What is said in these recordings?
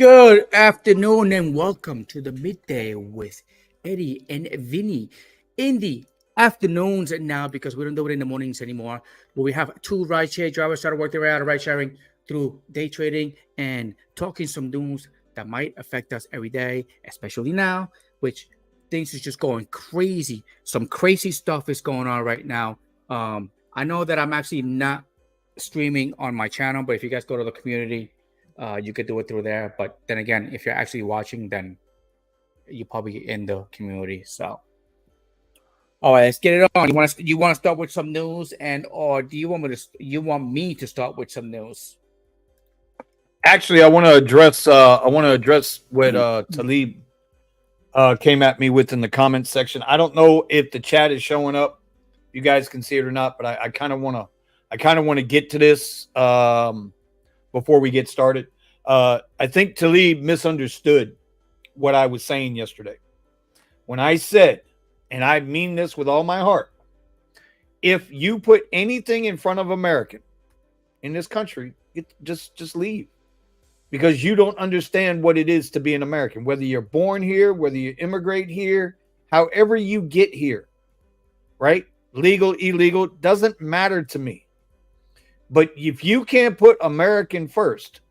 Good afternoon and welcome to the midday with Eddie and Vinny in the afternoons now because we don't do it in the mornings anymore. But we have two rideshare drivers started work their way out of ride sharing through day trading and talking some news that might affect us every day, especially now, which things is just going crazy. Some crazy stuff is going on right now. I know that I'm actually not streaming on my channel, but if you guys go to the community, you could do it through there. But then again, if you're actually watching, then you probably in the community. So, all right, let's get it on. You want to start with some news, and or do you want me to start with some news? Actually, I want to address what Talib came at me with in the comments section. I don't know if the chat is showing up. You guys can see it or not, but I kind of want to get to this before we get started. I think Talib misunderstood what I was saying yesterday when I said, and I mean this with all my heart, if you put anything in front of American in this country, just leave. Because you don't understand what it is to be an American, whether you're born here, whether you immigrate here, however you get here, right? Legal, illegal, doesn't matter to me. But if you can't put American first,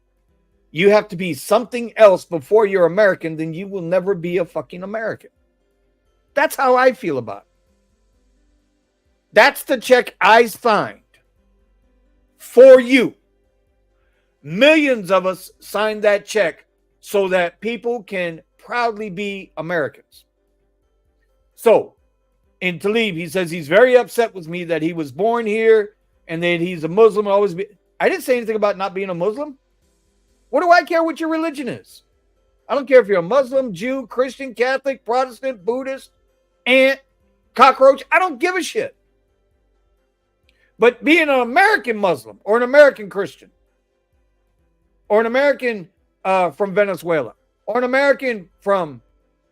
you have to be something else before you're American, then you will never be a fucking American. That's how I feel about it. That's the check I signed for you. Millions of us signed that check so that people can proudly be Americans. So, in Talib, he says he's very upset with me that he was born here and that he's a Muslim. I didn't say anything about not being a Muslim. What do I care what your religion is? I don't care if you're a Muslim, Jew, Christian, Catholic, Protestant, Buddhist, ant, cockroach. I don't give a shit. But being an American Muslim or an American Christian, or an American from Venezuela, or an American from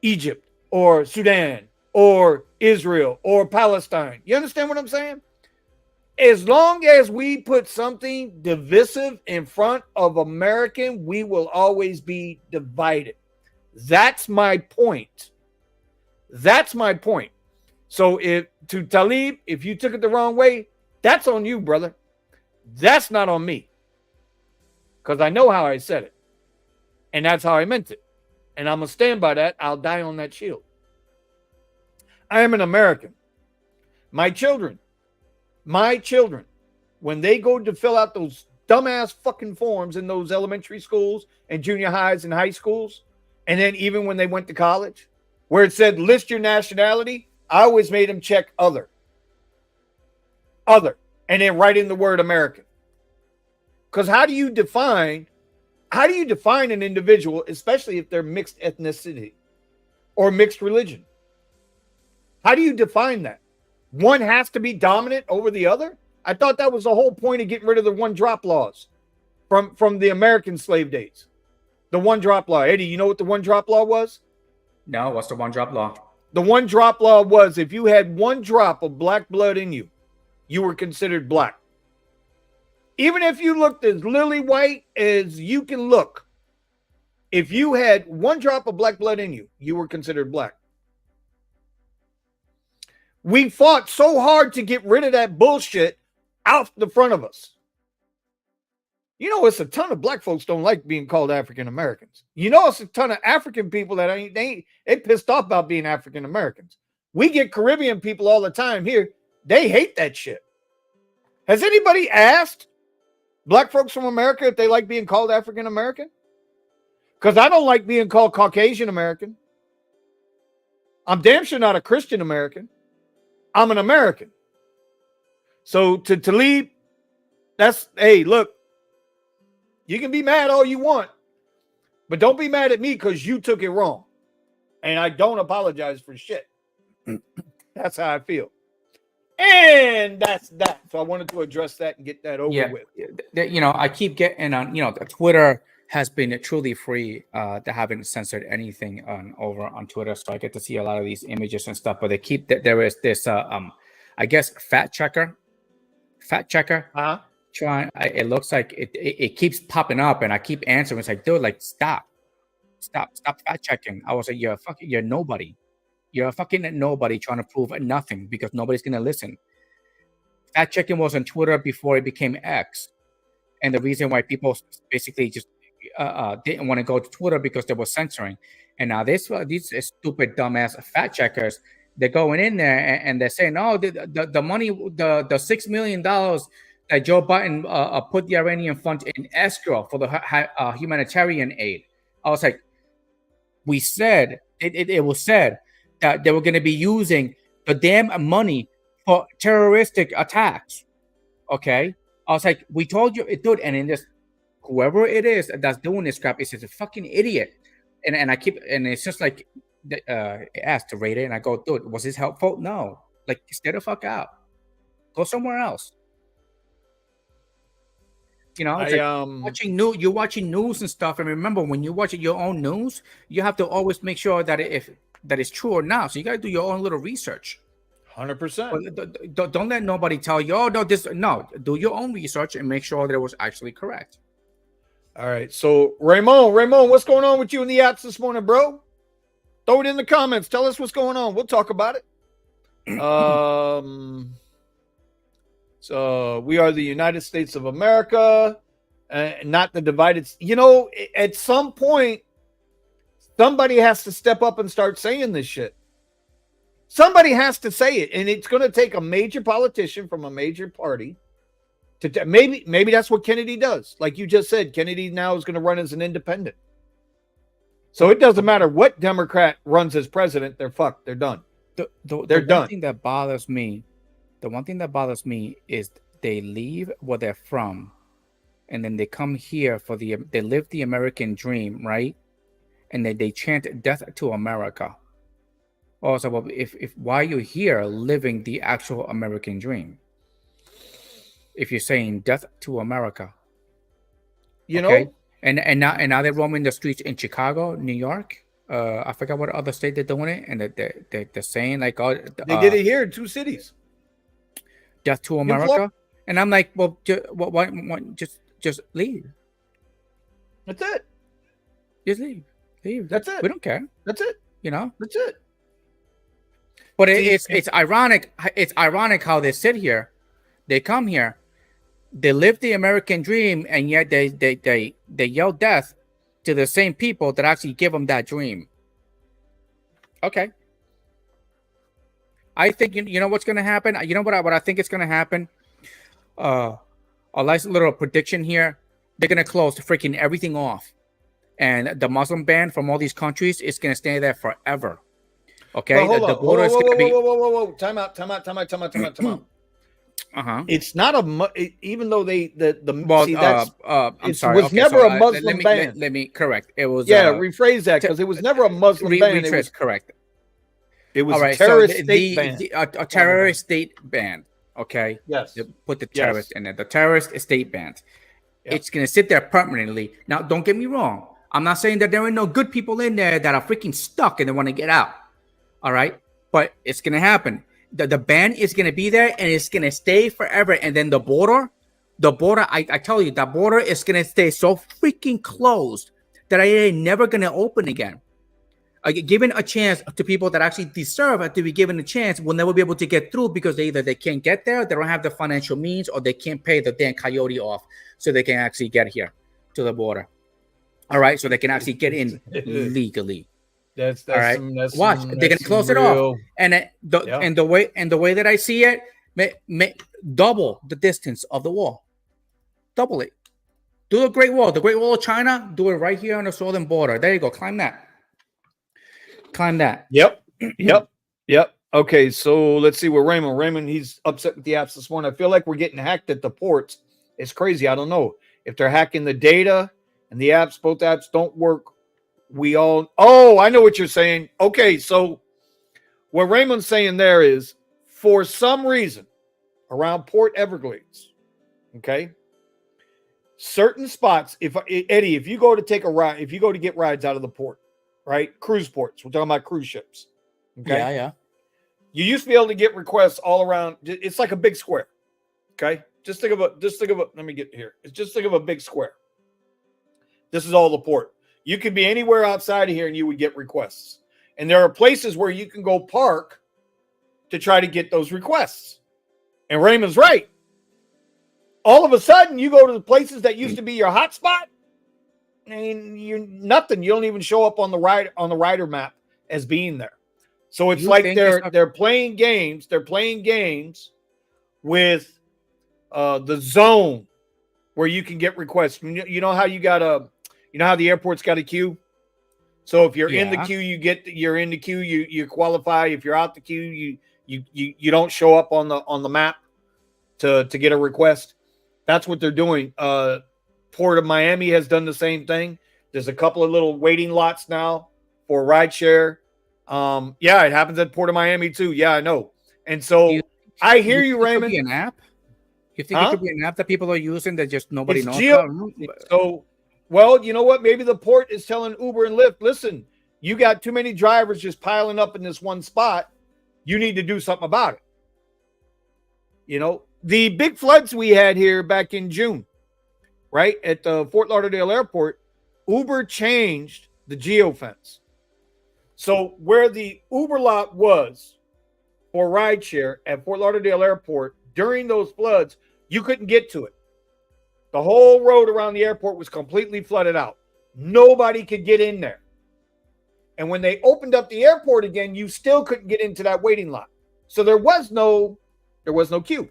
Egypt, or Sudan, or Israel, or Palestine. You understand what I'm saying? As long as we put something divisive in front of American, we will always be divided. That's my point. That's my point. So to Talib, if you took it the wrong way, that's on you, brother. That's not on me. Because I know how I said it. And that's how I meant it. And I'm going to stand by that. I'll die on that shield. I am an American. My children, when they go to fill out those dumbass fucking forms in those elementary schools and junior highs and high schools, and then even when they went to college, where it said list your nationality, I always made them check other, and then write in the word American. Because how do you define an individual, especially if they're mixed ethnicity or mixed religion? How do you define that? One has to be dominant over the other? I thought that was the whole point of getting rid of the one drop laws from the American slave days. The one drop law. Eddie, you know what the one drop law was? No, what's the one drop law? The one drop law was if you had one drop of black blood in you, you were considered black. Even if you looked as lily white as you can look, if you had one drop of black blood in you, you were considered black. We fought so hard to get rid of that bullshit out the front of us. You know, it's a ton of black folks don't like being called African Americans. You know, it's a ton of African people that they pissed off about being African Americans. We get Caribbean people all the time here. They hate that shit. Has anybody asked black folks from America if they like being called African American? Because I don't like being called Caucasian American. I'm damn sure not a Christian American. I'm an American. So to Talib, hey, look, you can be mad all you want, but don't be mad at me because you took it wrong. And I don't apologize for shit. That's how I feel. And that's that. So I wanted to address that and get that over with. I keep getting on, Twitter has been truly free. They haven't censored anything over on Twitter. So I get to see a lot of these images and stuff, but they keep that there is this, I guess, fact checker. Trying, it looks like it keeps popping up and I keep answering. It's like, dude, like, stop. stop fact checking. I was like, you're nobody. You're a fucking nobody trying to prove nothing because nobody's gonna listen. Fact checking was on Twitter before it became X, and the reason why people basically just didn't want to go to Twitter because they were censoring. And now these stupid dumbass fact checkers, they're going in there and they're saying, "Oh, the money, the $6 million that Joe Biden put the Iranian fund in escrow for the humanitarian aid." I was like, we said it was said that they were going to be using the damn money for terroristic attacks. Okay, I was like, we told you it did, and in this, whoever it is that's doing this crap is just a fucking idiot. And I keep, and it's just like, asked to rate it, and I go, dude, was this helpful? No, like, stay the fuck out, go somewhere else. You know, it's you're watching news and stuff, and remember, when you watch your own news, you have to always make sure that if that is true or not. So you got to do your own little research. 100%. Don't let nobody tell you, oh, no, do your own research and make sure that it was actually correct. All right. So Raymond, what's going on with you in the apps this morning, bro? Throw it in the comments. Tell us what's going on. We'll talk about it. So we are the United States of America, not the divided. You know, at some point, somebody has to step up and start saying this shit. Somebody has to say it, and it's going to take a major politician from a major party to maybe that's what Kennedy does. Like you just said, Kennedy now is going to run as an independent. So it doesn't matter what Democrat runs as president; they're fucked. They're done. They're done. The one thing that bothers me is they leave where they're from, and then they come here they live the American dream, right? And then they chant "Death to America." Also, well, if why you're here living the actual American dream? If you're saying "Death to America," you okay? know, and now they're roaming the streets in Chicago, New York. I forgot what other state they're doing it, and they're saying like, "Oh, they did it here in 2 cities." Death to America, and I'm like, well, why just leave? That's it. Just leave. That's it. We don't care. That's it. You know. That's it. But it's ironic. It's ironic how they sit here, they come here, they live the American dream, and yet they yell death to the same people that actually give them that dream. Okay. I think you know what's going to happen. You know what I think is going to happen. A nice little prediction here. They're going to close freaking everything off, and the Muslim ban from all these countries is going to stay there forever. Okay, well, the border is going to be. Whoa! Time out. It's not even though I'm sorry. Was never a Muslim ban. Let me correct. It was rephrase that because it was never a Muslim ban. It was correct. It was a terrorist state ban. A terrorist state ban. Okay. Yes. They put the terrorist in there. The terrorist state ban. Yep. It's going to sit there permanently. Now, don't get me wrong. I'm not saying that there are no good people in there that are freaking stuck and they want to get out. All right. But it's going to happen. The ban is going to be there and it's going to stay forever. And then the border, I tell you, the border is going to stay so freaking closed that I ain't never going to open again. Given a chance to people that actually deserve to be given a chance will never be able to get through because either they can't get there, they don't have the financial means, or they can't pay the damn coyote off so they can actually get here to the border. All right, so they can actually get in legally. That's all right. Watch, they're gonna close it off, and the way that I see it, may double the distance of the wall, double it. Do the Great Wall of China. Do it right here on the southern border. There you go. Climb that. Yep. Okay, so let's see where Raymond, he's upset with the apps this morning. I feel like we're getting hacked at the ports. It's crazy. I don't know if they're hacking the data and the apps. Both apps don't work. I know what you're saying. Okay, so what Raymond's saying there is, for some reason around Port Everglades, okay, certain spots, Eddie, if you go to take a ride, if you go to get rides out of the port, right? Cruise ports. We're talking about cruise ships. Okay. Yeah. You used to be able to get requests all around. It's like a big square. Okay. Just think of let me get here. Just think of a big square. This is all the port. You could be anywhere outside of here and you would get requests. And there are places where you can go park to try to get those requests. And Raymond's right. All of a sudden, you go to the places that used to be your hotspot, and you're nothing. You don't even show up on the rider map as being there. So it's like they're playing games. They're playing games with the zone where you can get requests. You know how how the airport's got a queue. So if you're in the queue, you're in the queue. You qualify. If you're out the queue, you don't show up on the map to get a request. That's what they're doing. Port of Miami has done the same thing. There's a couple of little waiting lots now for rideshare. Yeah, it happens at Port of Miami too. Yeah, I know. And so I hear you, Raymond. It could be an app? You think it could be an app that people are using that just nobody knows about? So, well, you know what? Maybe the port is telling Uber and Lyft, listen, you got too many drivers just piling up in this one spot. You need to do something about it. You know, the big floods we had here back in June, right, at the Fort Lauderdale airport, Uber changed the geofence. So where the Uber lot was for rideshare at Fort Lauderdale airport during those floods, you couldn't get to it. The whole road around the airport was completely flooded out. Nobody could get in there. And when they opened up the airport again, you still couldn't get into that waiting lot. So there was no queue.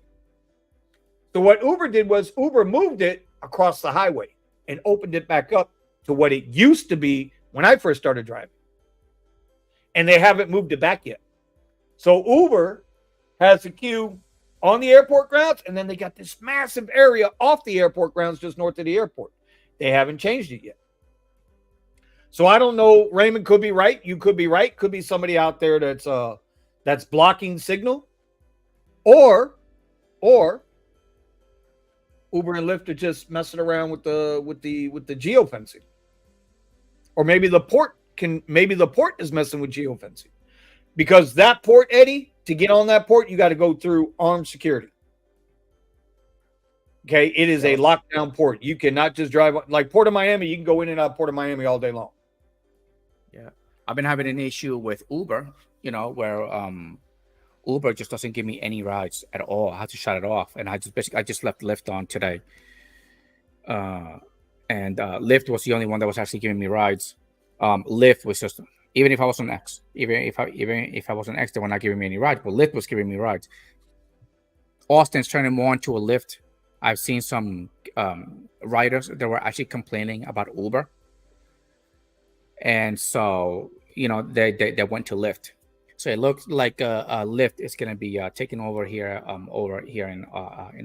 So what Uber did was Uber moved it across the highway and opened it back up to what it used to be when I first started driving. And they haven't moved it back yet. So Uber has a queue on the airport grounds, and then they got this massive area off the airport grounds just north of the airport. They haven't changed it yet. So I don't know. Raymond could be right. You could be right. Could be somebody out there that's blocking signal, or Uber and Lyft are just messing around with the geofencing, or maybe the port is messing with geofencing, because that port, Eddie, to get on that port, you got to go through armed security. Okay, it is a lockdown port. You cannot just drive like Port of Miami. You can go in and out of Port of Miami all day long. Yeah, I've been having an issue with Uber. You know, where Uber just doesn't give me any rides at all. I had to shut it off, and I just left Lyft on today. And Lyft was the only one that was actually giving me rides. Lyft was just, even if I was on X, even if I was on X, they were not giving me any rides, but Lyft was giving me rides. Austin's turning more into a Lyft. I've seen some riders that were actually complaining about Uber, and so they went to Lyft. So it looks like Lyft is going to be taking over here in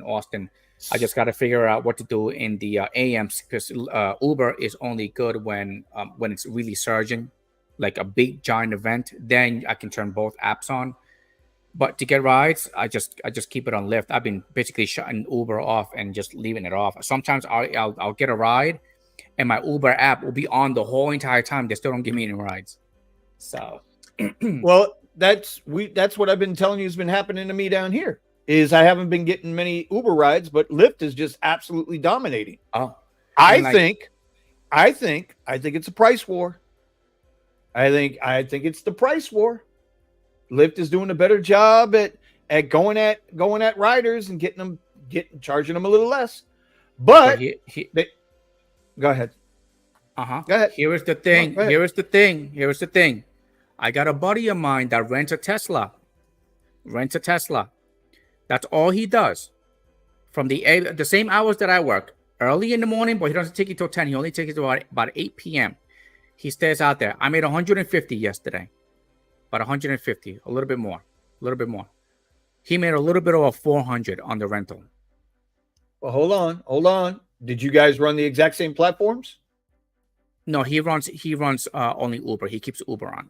Austin. I just got to figure out what to do in the AMs, because Uber is only good when it's really surging, like a big giant event. Then I can turn both apps on. But to get rides, I just keep it on Lyft. I've been basically shutting Uber off and just leaving it off. Sometimes I'll get a ride, and my Uber app will be on the whole entire time. They still don't give me any rides. So, well, that's what I've been telling you has been happening to me down here. Is I haven't been getting many Uber rides, but Lyft is just absolutely dominating. Oh, I think it's a price war. I think it's the price war. Lyft is doing a better job at going at riders and charging them a little less. But go ahead. Uh-huh. Go ahead. Here is the thing. Here's the thing. I got a buddy of mine that rents a Tesla. That's all he does. From the same hours that I work, early in the morning, but he doesn't take it till 10. He only takes it to about 8 p.m. He stays out there. I made 150 yesterday. About 150, a little bit more. He made a little bit over 400 on the rental. Well, hold on. Did you guys run the exact same platforms? No, he runs only Uber. He keeps Uber on.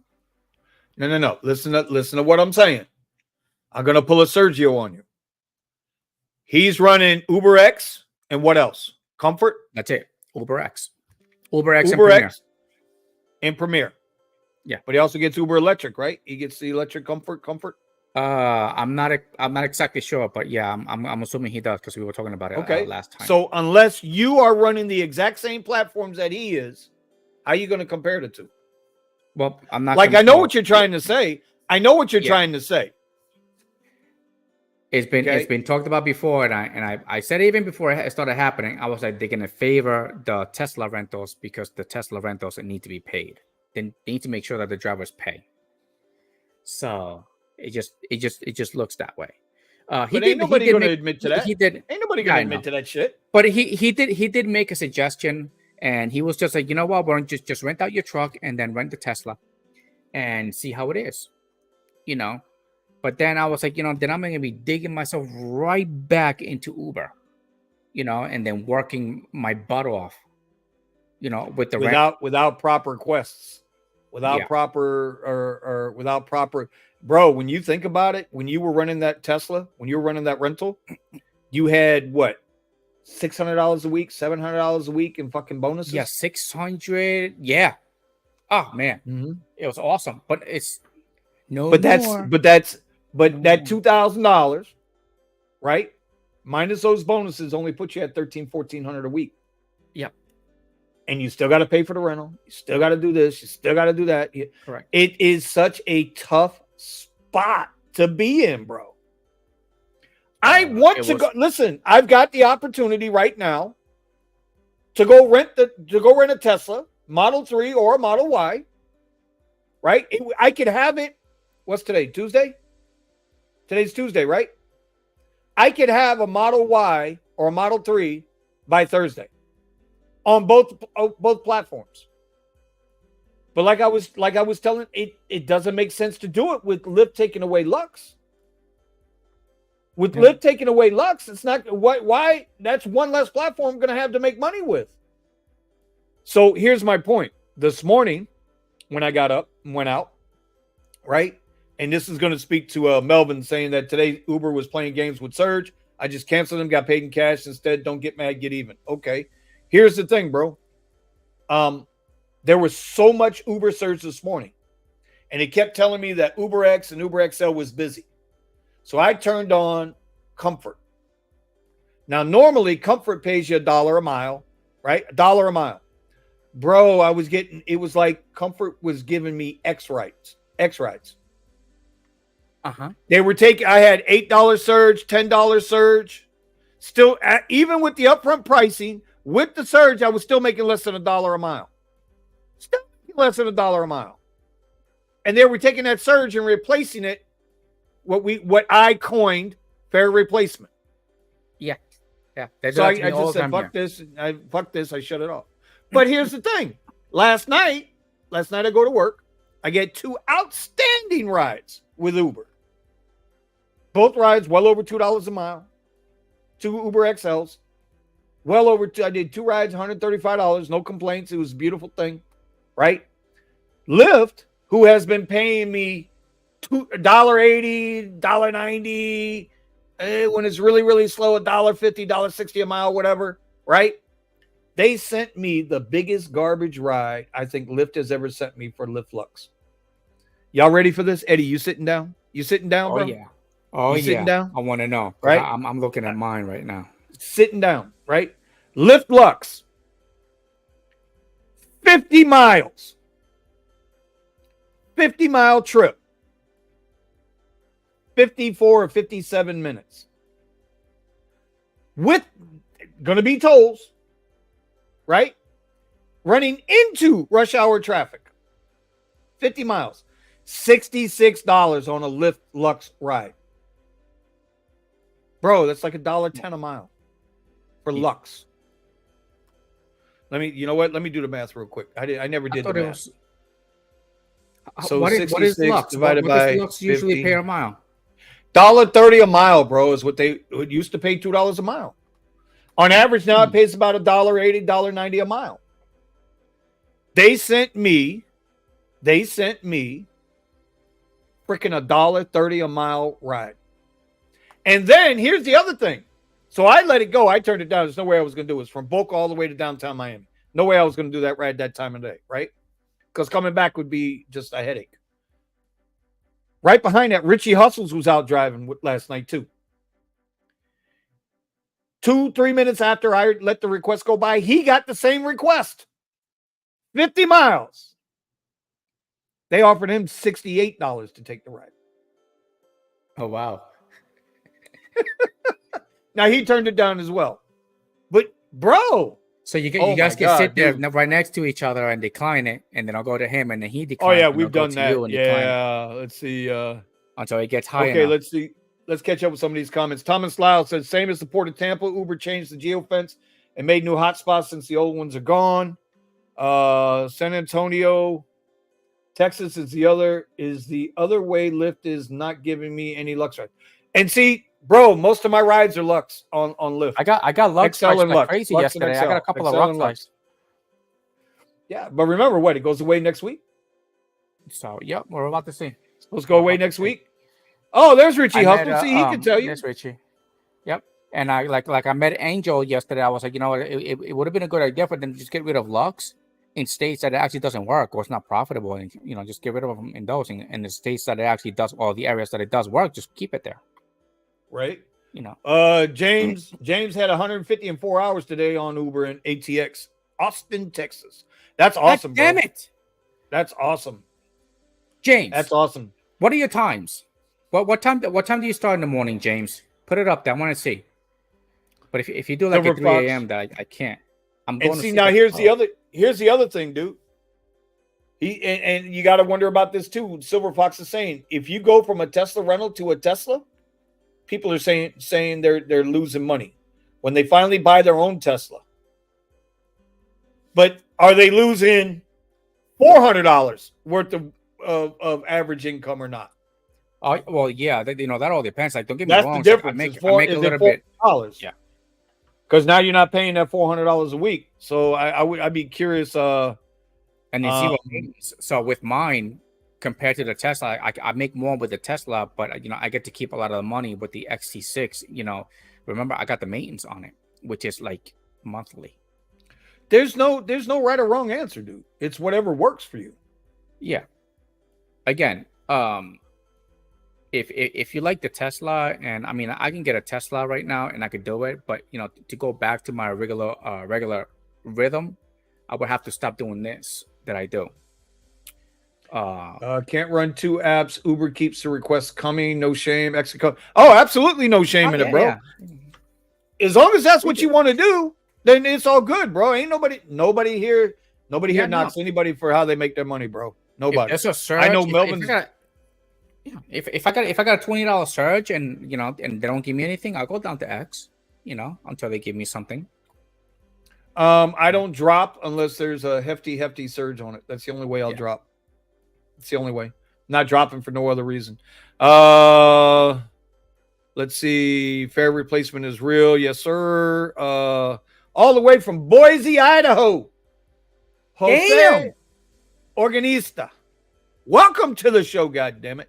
No. Listen to what I'm saying. I'm gonna pull a Sergio on you. He's running Uber X and what else? Comfort. That's it. Uber X and Premier. Yeah, but he also gets Uber Electric, right? He gets the electric comfort. I'm not exactly sure, but yeah, I'm assuming he does, because we were talking about it last time. So unless you are running the exact same platforms that he is, How are you going to compare the two? Well, I'm not like, I know what you're trying to say. I know what you're trying to say. It's been talked about before, and I said even before it started happening, I was like, they're gonna favor the Tesla rentals because the Tesla rentals need to be paid. They need to make sure that the drivers pay. So it just looks that way. But ain't nobody going to admit to that. He did. Ain't nobody going to admit to that shit. But he did make a suggestion, and he was just like, you know what, why don't you just rent out your truck and then rent the Tesla, and see how it is, you know. But then I was like, you know, then I'm going to be digging myself right back into Uber, you know, and then working my butt off, you know, with the without proper requests, without proper. Bro, when you think about it, when you were running that Tesla, when you were running that rental, you had what, $600 a week, $700 a week in fucking bonuses. Yeah, 600. Yeah. Oh man, It was awesome. But it's But that $2,000, right? Minus those bonuses only put you at $1,300-$1,400 a week. Yep. And you still got to pay for the rental. You still got to do this. You still got to do that. Correct. It is such a tough spot to be in, bro. I want to go. Listen, I've got the opportunity right now to go rent a Tesla Model 3 or a Model Y. Right? I could have it. What's today? Tuesday? Today's Tuesday, right? I could have a Model Y or a Model 3 by Thursday on both platforms. But like I was telling, it doesn't make sense to do it with Lyft taking away Lux. With Lyft taking away Lux, it's not why that's one less platform I'm going to have to make money with. So here's my point. This morning, when I got up and went out, right? And this is going to speak to Melvin saying that today Uber was playing games with Surge. I just canceled them, got paid in cash instead. Don't get mad, get even. Okay. Here's the thing, bro. There was so much Uber Surge this morning, and it kept telling me that Uber X and Uber XL was busy. So I turned on Comfort. Now, normally Comfort pays you $1 a mile, right? $1 a mile. Bro, it was like Comfort was giving me X rides. They were I had $8 surge, $10 surge. Still, even with the upfront pricing, with the surge, I was still making less than $1 a mile. Still making less than $1 a mile. And they were taking that surge and replacing it, what I coined fair replacement. Yeah. So I just said, fuck this. I shut it off. But here's the thing. Last night I go to work. I get 2 outstanding rides with Uber. Both rides well over $2 a mile. 2 Uber XLs. Well over I did 2 rides, $135. No complaints. It was a beautiful thing. Right? Lyft, who has been paying me $1.80, $1.90, when it's really, really slow, $1.50, $1.60 a mile, whatever. Right? They sent me the biggest garbage ride I think Lyft has ever sent me for Lyft Lux. Y'all ready for this? Eddie, you sitting down? You sitting down, bro? Yeah. Oh, you sitting down? I want to know. Right? I'm looking at mine right now. Sitting down, right? Lyft Lux. 50 miles. 50-mile trip. 54 or 57 minutes. With going to be tolls. Right? Running into rush hour traffic. 50 miles. $66 on a Lyft Lux ride. Bro, that's like $1.10 a mile for Lux. You know what? Let me do the math real quick. I never did the math. So what is Lux? Divided by Lux 50. Usually pay a mile? $1.30 a mile, bro, is what they used to pay $2 a mile. On average, now it pays about $1.80, $1.90 a mile. They sent me freaking $1.30 a mile ride. And then here's the other thing. So I let it go. I turned it down. There's no way I was going to do it. It's from Boca all the way to downtown Miami. No way I was going to do that ride that time of day, right? Because coming back would be just a headache. Right behind that, Richie Hustles was out driving last night too. 2-3 minutes after I let the request go by, he got the same request. 50 miles. They offered him $68 to take the ride. Oh wow. Now he turned it down as well. But bro, So you oh you guys my can God, sit there dude. right next to each other and decline it, and then I'll go to him, and then he Oh declines. yeah, and I'll we've go done to you that. and decline Yeah, let's see. until it gets high Okay, enough. let's see. Let's catch up with some of these comments. Thomas Lyle says, same as the Port of Tampa, Uber changed the geofence and made new hotspots since the old ones are gone. San Antonio, Texas is the other way. Lyft is not giving me any Lux ride. And see, bro, most of my rides are Lux on Lyft. I got Lux XL rides and like Lux. crazy Lux and yesterday. I got a XL. couple of XL Lux and Lux. rides. Yeah, but remember what? It goes away next week. So yep, we're about to see. Let's go away next week. Oh, there's Richie I met, Husband. See, he can tell you. There's Richie. Yep. And I like I met Angel yesterday. I was like, you know, it would have been a good idea for them to just get rid of Lux in states that it actually doesn't work or it's not profitable, and you know, just get rid of them in those. In the states that it actually does, or the areas that it does work, just keep it there. Right. You know. James had 150 in 4 hours today on Uber and ATX, Austin, Texas. That's awesome. God damn bro. it, That's awesome, James. That's awesome. What are your times? What time do you start in the morning, James? Put it up there. I want to see. But if you do like Silver at 3 Fox. a.m. that I can't. I'm going And to see sleep now at here's 12. the other thing, dude. And you got to wonder about this too. Silver Fox is saying if you go from a Tesla rental to a Tesla, people are saying they're losing money when they finally buy their own Tesla. But are they losing $400 worth of average income or not? Oh well, yeah. You know that all depends. Like, don't get me That's wrong. the Like, difference. I make a little bit. $400. Yeah. Because now you're not paying that $400 a week. So I'd be curious. And then so with mine compared to the Tesla, I make more with the Tesla, but you know I get to keep a lot of the money with the XT6. You know, remember I got the maintenance on it, which is like monthly. There's no right or wrong answer, dude. It's whatever works for you. Yeah. Again, if you like the Tesla, and I mean I can get a Tesla right now and I could do it, but you know, to go back to my regular rhythm, I would have to stop doing this that I do. Can't run 2 apps. Uber keeps the requests coming. No shame. Exit code. Oh, absolutely no shame in it, bro. Yeah. As long as that's what you want to do, then it's all good, bro. Ain't nobody here knocks anybody for how they make their money, bro. Nobody. It's a surge. I know Melvin's. If I got a $20 surge and you know and they don't give me anything, I'll go down to X, you know, until they give me something. I don't drop unless there's a hefty surge on it. That's the only way I'll drop. It's the only way. I'm not dropping for no other reason. Let's see. Fair replacement is real. Yes, sir. All the way from Boise, Idaho. Jose Organista. Welcome to the show, goddammit.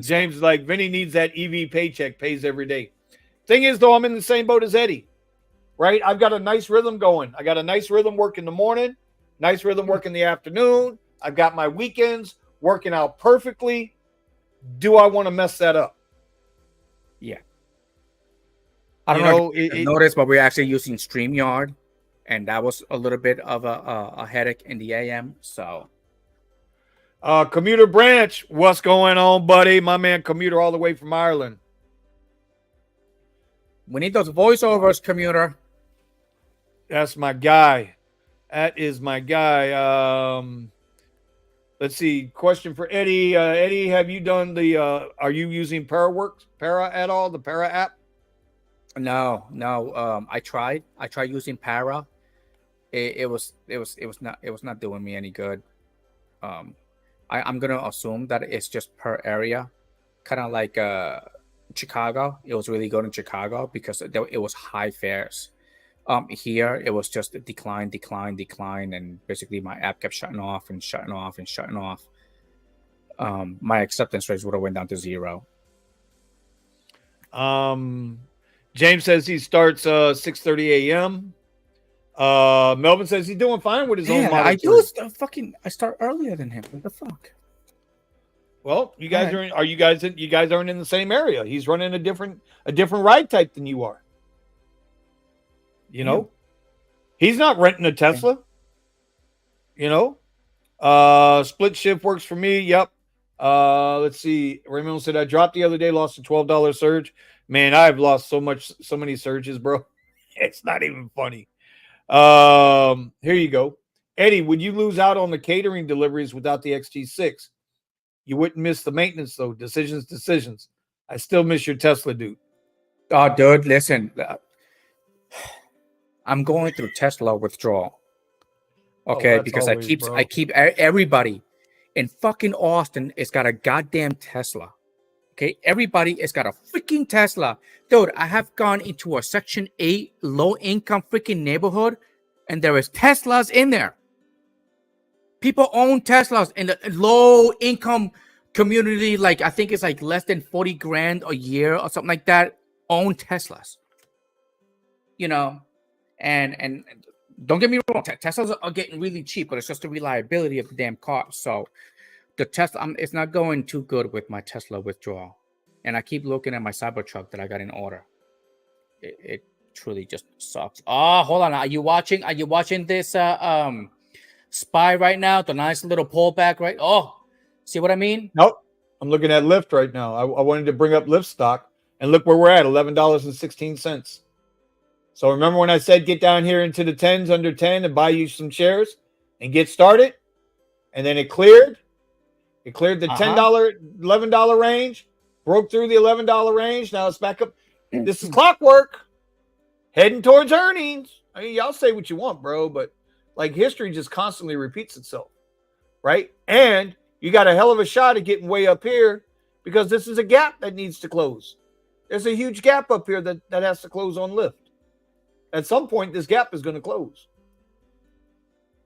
James is like, Vinny needs that EV paycheck, pays every day. Thing is, though, I'm in the same boat as Eddie. Right? I've got a nice rhythm going. I got a nice rhythm work in the morning, nice rhythm work in the afternoon. I've got my weekends working out perfectly. Do I want to mess that up? Yeah. I don't know if you noticed, but we're actually using StreamYard, and that was a little bit of a headache in the AM. So, Commuter Branch, what's going on, buddy? My man Commuter all the way from Ireland. We need those voiceovers, Commuter. That's my guy. That is my guy. Let's see. Question for Eddie. Eddie, have you done are you using Para at all? The Para app? No. I tried using Para. It was not doing me any good. I'm gonna assume that it's just per area, kind of like Chicago. It was really good in Chicago because it was high fares. Here it was just a decline, and basically my app kept shutting off. My acceptance rates would have went down to 0. James says he starts 6:30 a.m. Melvin says he's doing fine with his own Model 3. I start earlier than him. What the fuck? Well, you guys you guys aren't in the same area. He's running a different ride type than you are. You know, he's not renting a Tesla. You know, split shift works for me. Yep. Let's see. Raymond said I dropped the other day, lost a $12 surge. Man, I've lost so many surges, bro. It's not even funny. Here you go. Eddie, would you lose out on the catering deliveries without the XT6? You wouldn't miss the maintenance though. Decisions. I still miss your Tesla, dude. Oh, dude, listen. I'm going through Tesla withdrawal. Okay, because always, I keep everybody in fucking Austin has got a goddamn Tesla. Okay, everybody has got a freaking Tesla. Dude, I have gone into a Section 8 low income freaking neighborhood and there is Teslas in there. People own Teslas in the low income community, like I think it's like less than 40 grand a year or something like that, own Teslas. You know, and don't get me wrong, Teslas are getting really cheap, but it's just the reliability of the damn car. So the Tesla, it's not going too good with my Tesla withdrawal. And I keep looking at my Cybertruck that I got in order. It truly just sucks. Oh, hold on. Are you watching this SPY right now? The nice little pullback, right? Oh, see what I mean? Nope. I'm looking at Lyft right now. I wanted to bring up Lyft stock and look where we're at, $11.16. So remember when I said get down here into the 10s, under 10, and buy you some shares and get started? And then it cleared. It cleared the $10, $11 range, broke through the $11 range. Now it's back up. This is clockwork, heading towards earnings. I mean, y'all say what you want, bro, but like history just constantly repeats itself, right? And you got a hell of a shot at getting way up here because this is a gap that needs to close. There's a huge gap up here that has to close on Lyft. At some point, this gap is going to close.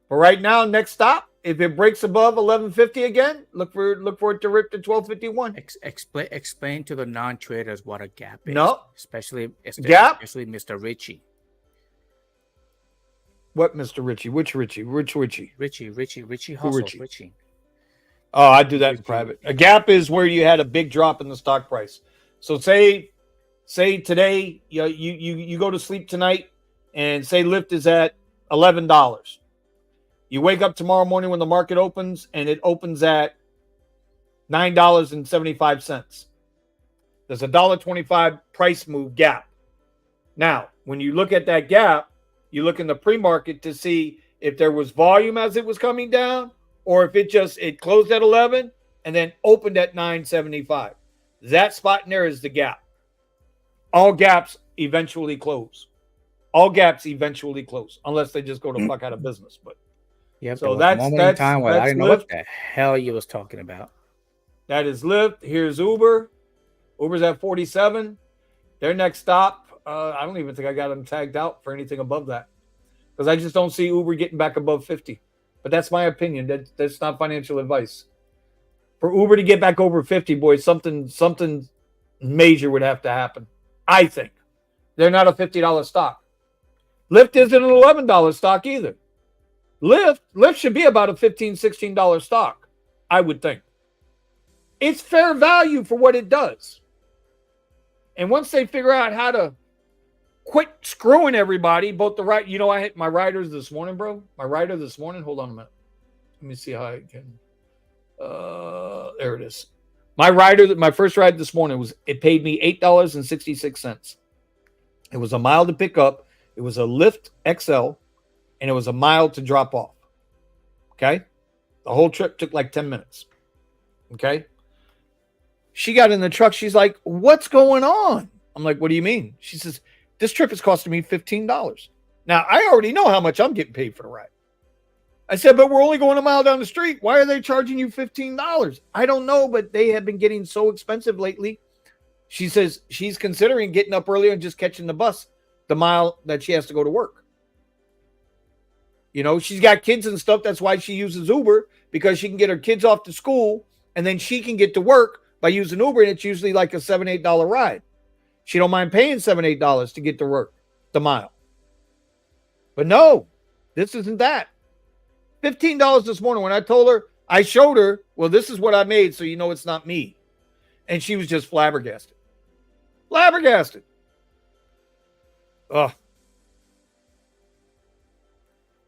But right now, next stop, if it breaks above 1150 again, look for it to rip to 1251. Explain to the non-traders what a gap is. No, especially Mr. Richie. What Mr. Richie? Which Richie? Richie Hustle. Richie. Oh, I do that in private. A gap is where you had a big drop in the stock price. So say today you go to sleep tonight and say Lyft is at $11. You wake up tomorrow morning when the market opens and it opens at $9.75. There's a $1.25 price move gap. Now, when you look at that gap, you look in the pre-market to see if there was volume as it was coming down or if it closed at 11 and then opened at 9.75. That spot in there is the gap. All gaps eventually close. Unless they just go to fuck out of business. But yeah, so that's time where I didn't know what the hell you was talking about. That is Lyft. Here's Uber. Uber's at 47. Their next stop. I don't even think I got them tagged out for anything above that because I just don't see Uber getting back above 50. But that's my opinion. That's not financial advice. For Uber to get back over 50, boys, something major would have to happen. I think they're not a $50 stock. Lyft isn't an $11 stock either. Lyft should be about a $15, $16 stock, I would think. It's fair value for what it does. And once they figure out how to quit screwing everybody, both the right, I hit my riders this morning, bro. My rider this morning. Hold on a minute. Let me see how I can. There it is. My first ride this morning it paid me $8.66. It was a mile to pick up. It was a Lyft XL, and it was a mile to drop off. Okay? The whole trip took like 10 minutes. Okay? She got in the truck. She's like, what's going on? I'm like, what do you mean? She says, this trip is costing me $15. Now, I already know how much I'm getting paid for the ride. I said, but we're only going a mile down the street. Why are they charging you $15? I don't know, but they have been getting so expensive lately. She says she's considering getting up earlier and just catching the bus the mile that she has to go to work. She's got kids and stuff. That's why she uses Uber, because she can get her kids off to school and then she can get to work by using Uber, and it's usually like a $7, $8 ride. She don't mind paying $7, $8 to get to work the mile. But no, this isn't that. $15 this morning when I showed her, well, this is what I made, so it's not me. And she was just flabbergasted. Ugh.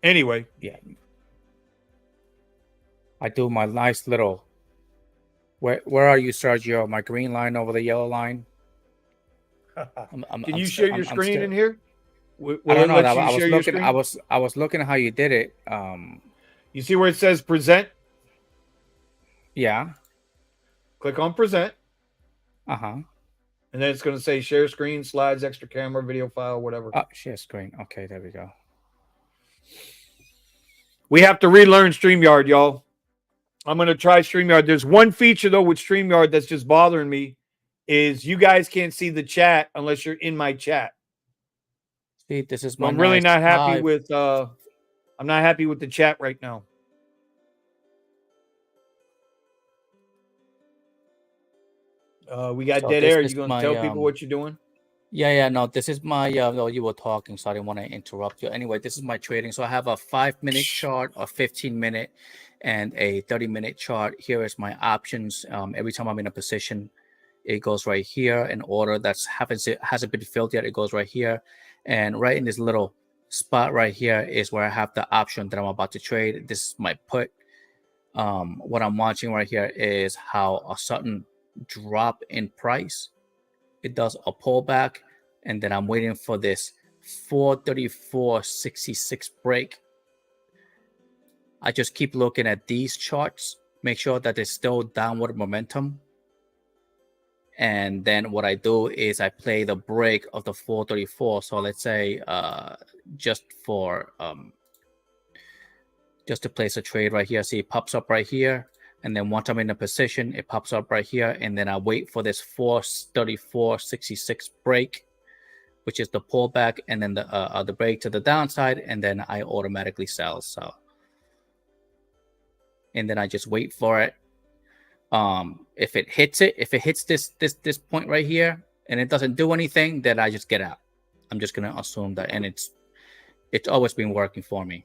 Anyway. Yeah. I do my nice little. Where are you, Sergio? My green line over the yellow line. Can you share your I'm screen still. in here? I Will don't it know. let you I was share your looking. screen? I was looking at how you did it. You see where it says present? Yeah. Click on present, Uh-huh. and then it's going to say share screen, slides, extra camera, video file, whatever. Oh, share screen. Okay, there we go. We have to relearn StreamYard, y'all. I'm going to try StreamYard. There's one feature, though, with StreamYard that's just bothering me is you guys can't see the chat unless you're in my chat. See, this is So my I'm really nice not happy live. with I'm not happy with the chat right now. We got So dead this air. is You going to my tell people what you're doing? yeah, no, this is my no, you were talking, so I didn't want to interrupt you. Anyway, this is my trading. So I have a 5-minute chart, a 15-minute, and a 30-minute chart. Here is my options. Every time I'm in a position, it goes right here. In order that's hasn't been filled yet, it goes right here. And right in this little spot right here is where I have the option that I'm about to trade. This is my put. What I'm watching right here is how a sudden drop in price, it does a pullback, and then I'm waiting for this 434.66 break. I just keep looking at these charts, make sure that there's still downward momentum. And then what I do is I play the break of the 434. So let's say just to place a trade right here. See, it pops up right here. And then once I'm in a position, it pops up right here. And then I wait for this 434.66 break, which is the pullback, and then the break to the downside. And then I automatically sell. So, and then I just wait for it. If it hits this point right here and it doesn't do anything, then I just get out. I'm just going to assume that. And it's always been working for me.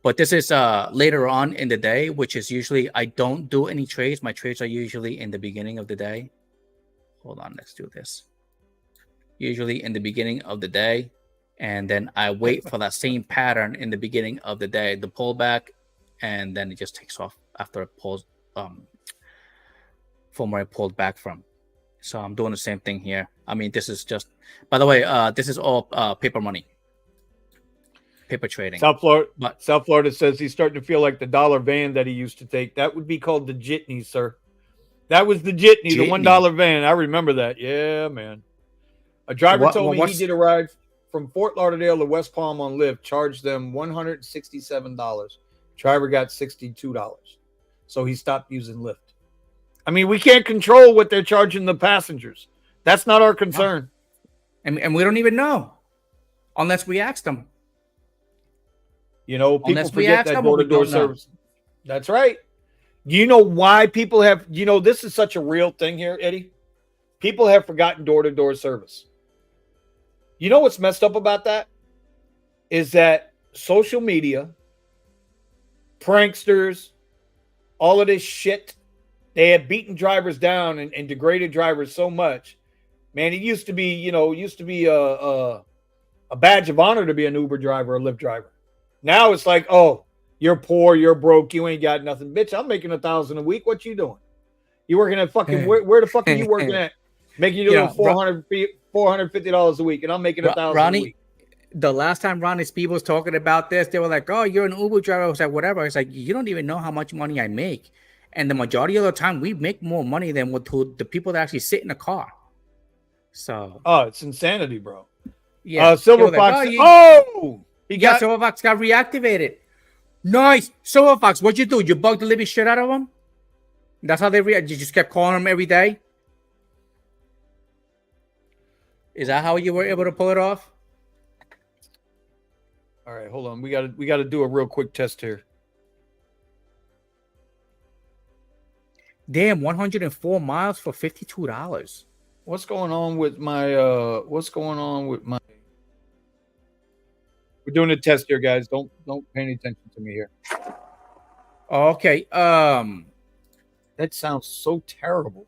But this is later on in the day, which is usually I don't do any trades. My trades are usually in the beginning of the day. Hold on, let's do this. Usually in the beginning of the day, and then I wait for that same pattern in the beginning of the day, the pullback, and then it just takes off after it pulls from where it pulled back from. So I'm doing the same thing here. I mean, this is just, by the way, this is all paper money. Paper trading. South Florida says he's starting to feel like the dollar van that he used to take. That would be called the jitney, sir. That was the jitney. The $1 van. I remember that. Yeah, man. A driver told me he did a ride from Fort Lauderdale to West Palm on Lyft, charged them $167. Driver got $62. So he stopped using Lyft. I mean, we can't control what they're charging the passengers. That's not our concern. And we don't even know unless we ask them. People forget that door-to-door service. That's right. You know why people have, this is such a real thing here, Eddie. People have forgotten door-to-door service. You know what's messed up about that? Is that social media, pranksters, all of this shit, they have beaten drivers down and degraded drivers so much. Man, it used to be, a badge of honor to be an Uber driver or Lyft driver. Now it's like, oh, you're poor, you're broke, you ain't got nothing. Bitch, I'm making $1,000 a week. What you doing? You working at fucking where the fuck are you working at? Making you $450 a week, and I'm making $1,000 a week. The last time Ronnie Speed was talking about this, they were like, "Oh, you're an Uber driver." I was like, "Whatever." It's like, you don't even know how much money I make, and the majority of the time, we make more money than the people that actually sit in a car. So, it's insanity, bro. Yeah, Silver Fox. Silver Fox got reactivated. Nice, Silver Fox. What'd you do? You bugged the living shit out of him? That's how they react. You just kept calling him every day. Is that how you were able to pull it off? All right, hold on. We got to do a real quick test here. Damn, 104 miles for $52. What's going on with my We're doing a test here, guys. Don't pay any attention to me here. Okay. That sounds so terrible.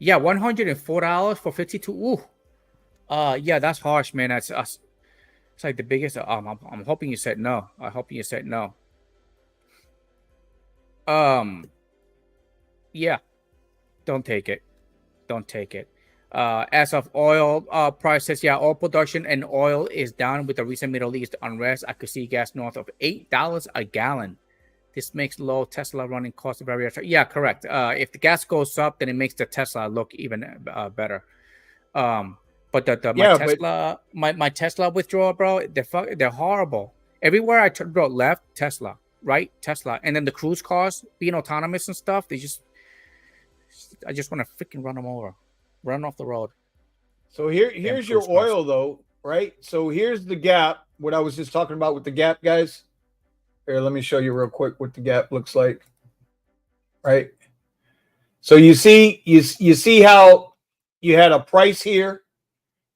Yeah, $104 for 52. Ooh. Yeah, that's harsh, man. That's us. It's like the biggest. I'm hoping you said no. I hope you said no. Yeah, don't take it. Don't take it. As of oil prices, yeah, oil production and oil is down with the recent Middle East unrest. I could see gas north of $8 a gallon. This makes low Tesla running costs very attractive. Yeah, correct. If the gas goes up, then it makes the Tesla look even better. But the my Yeah, but Tesla my Tesla withdrawal, bro, they're horrible. Everywhere I turn, bro, left Tesla, right Tesla, and then the cruise cars being autonomous and stuff. I just want to freaking run them over, run off the road. so Damn here's your cruise cars. oil though, right? So here's the gap. What I was just talking about with the gap, guys. Here, let me show you real quick what the gap looks like. Right. So you see how you had a price here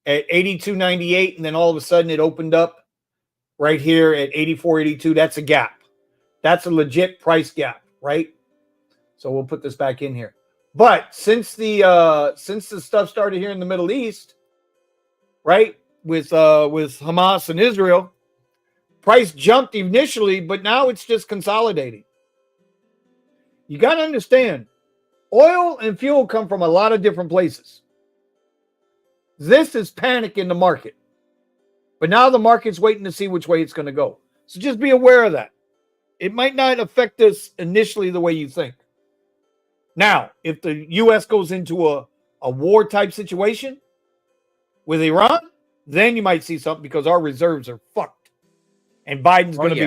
at 82.98, and then all of a sudden it opened up right here at 84.82. That's a gap. That's a legit price gap, right? So we'll put this back in here. But since the stuff started here in the Middle East, right, with Hamas and Israel, price jumped initially, but now it's just consolidating. You got to understand, oil and fuel come from a lot of different places. This is panic in the market. But now the market's waiting to see which way it's going to go. So just be aware of that. It might not affect us initially the way you think. Now, if the U.S. goes into a war type situation with Iran, then you might see something because our reserves are fucked. And Biden's going to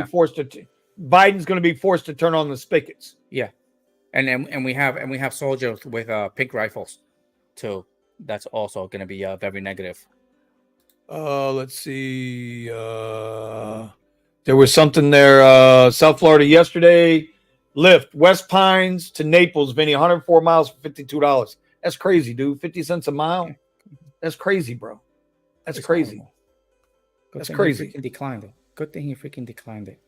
be forced to turn on the spigots. Yeah. And we have soldiers with pink rifles too. That's also going to be very negative. Let's see. There was something there. South Florida yesterday. Lyft West Pines to Naples, Vinny, 104 miles for $52. That's crazy, dude. 50 cents a mile. That's crazy, bro. That's crazy. That's crazy. He declined it. Good thing he freaking declined it.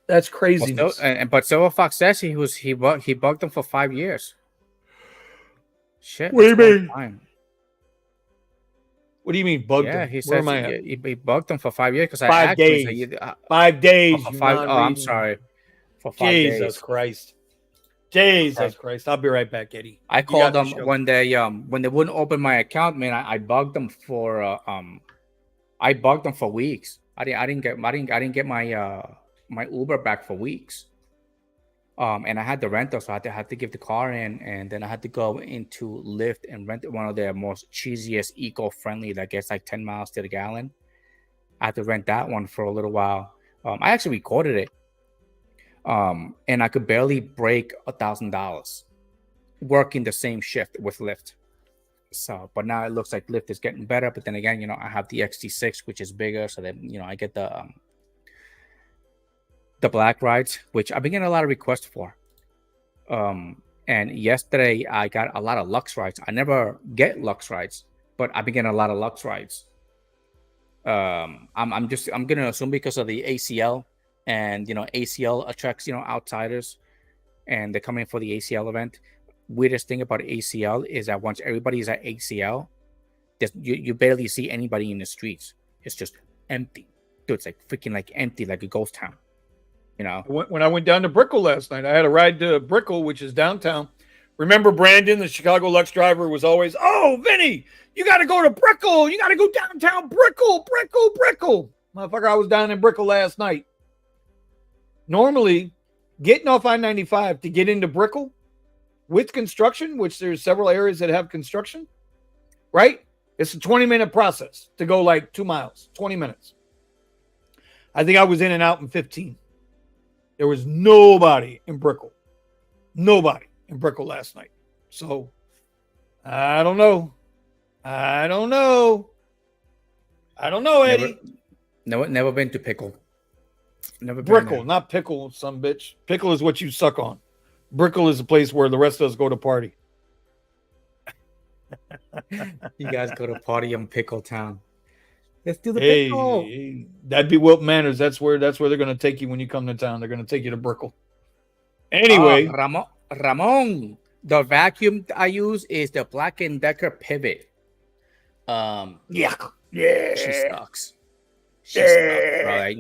That's crazy. But Silver Fox says he bugged them for 5 years. Shit. What do you mean? What do you mean bugged them? He says he bugged them for 5 years because 5 days. 5 days. I'm sorry. For 5 days. Jesus Christ. Jesus Christ. I'll be right back, Eddie. I called them when they wouldn't open my account, man. I bugged them for weeks. I didn't get my Uber back for weeks. And I had the rental, so I had to give the car in, and then I had to go into Lyft and rent one of their most cheesiest, eco-friendly that gets like 10 miles to the gallon. I had to rent that one for a little while. I actually recorded it. And I could barely break $1,000 working the same shift with Lyft. So, but now it looks like Lyft is getting better. But then again, I have the XT6, which is bigger, so that I get the black rides, which I've been getting a lot of requests for. And yesterday I got a lot of Lux rides. I never get Lux rides, but I've been getting a lot of Lux rides. I'm gonna assume because of the ACL. And ACL attracts outsiders, and they're coming for the ACL event. Weirdest thing about ACL is that once everybody's at ACL, you barely see anybody in the streets. It's just empty, dude. It's like freaking like empty, like a ghost town. When I went down to Brickell last night, I had a ride to Brickell, which is downtown. Remember Brandon, the Chicago Lux driver, was always, "Oh, Vinny, you got to go to Brickell. You got to go downtown Brickell. Motherfucker, I was down in Brickell last night. Normally, getting off I-95 to get into Brickell with construction, which there's several areas that have construction, right? It's a 20-minute process to go like 2 miles, 20 minutes. I think I was in and out in 15. There was nobody in Brickell. Nobody in Brickell last night. So, I don't know. Eddie. Never been to Pickle. Never been Brickell, there. not pickle, some bitch. Pickle is what you suck on. Brickell is a place where the rest of us go to party. You guys go to party in Pickle Town. Let's do the pickle. Hey, that'd be Wilton Manors. That's where they're going to take you when you come to town. They're going to take you to Brickell. Anyway, Ramon, the vacuum I use is the Black & Decker Pivot. yeah, She sucks. She sucks, bro. Like,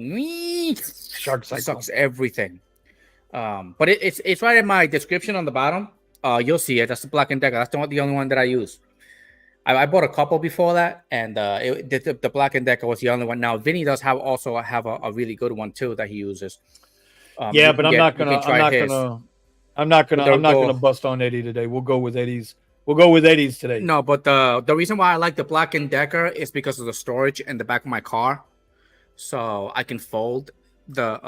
Shark Cycle sucks everything. But it's right in my description on the bottom. You'll see it. That's the Black and Decker. That's the only one that I use. I bought a couple before that, and the Black and Decker was the only one. Now Vinny does have a really good one too that he uses. Yeah, but You can try his. I'm not gonna bust on Eddie today. We'll go with Eddie's. We'll go with Eddie's today. No, but the reason why I like the Black and Decker is because of the storage in the back of my car, so I can fold the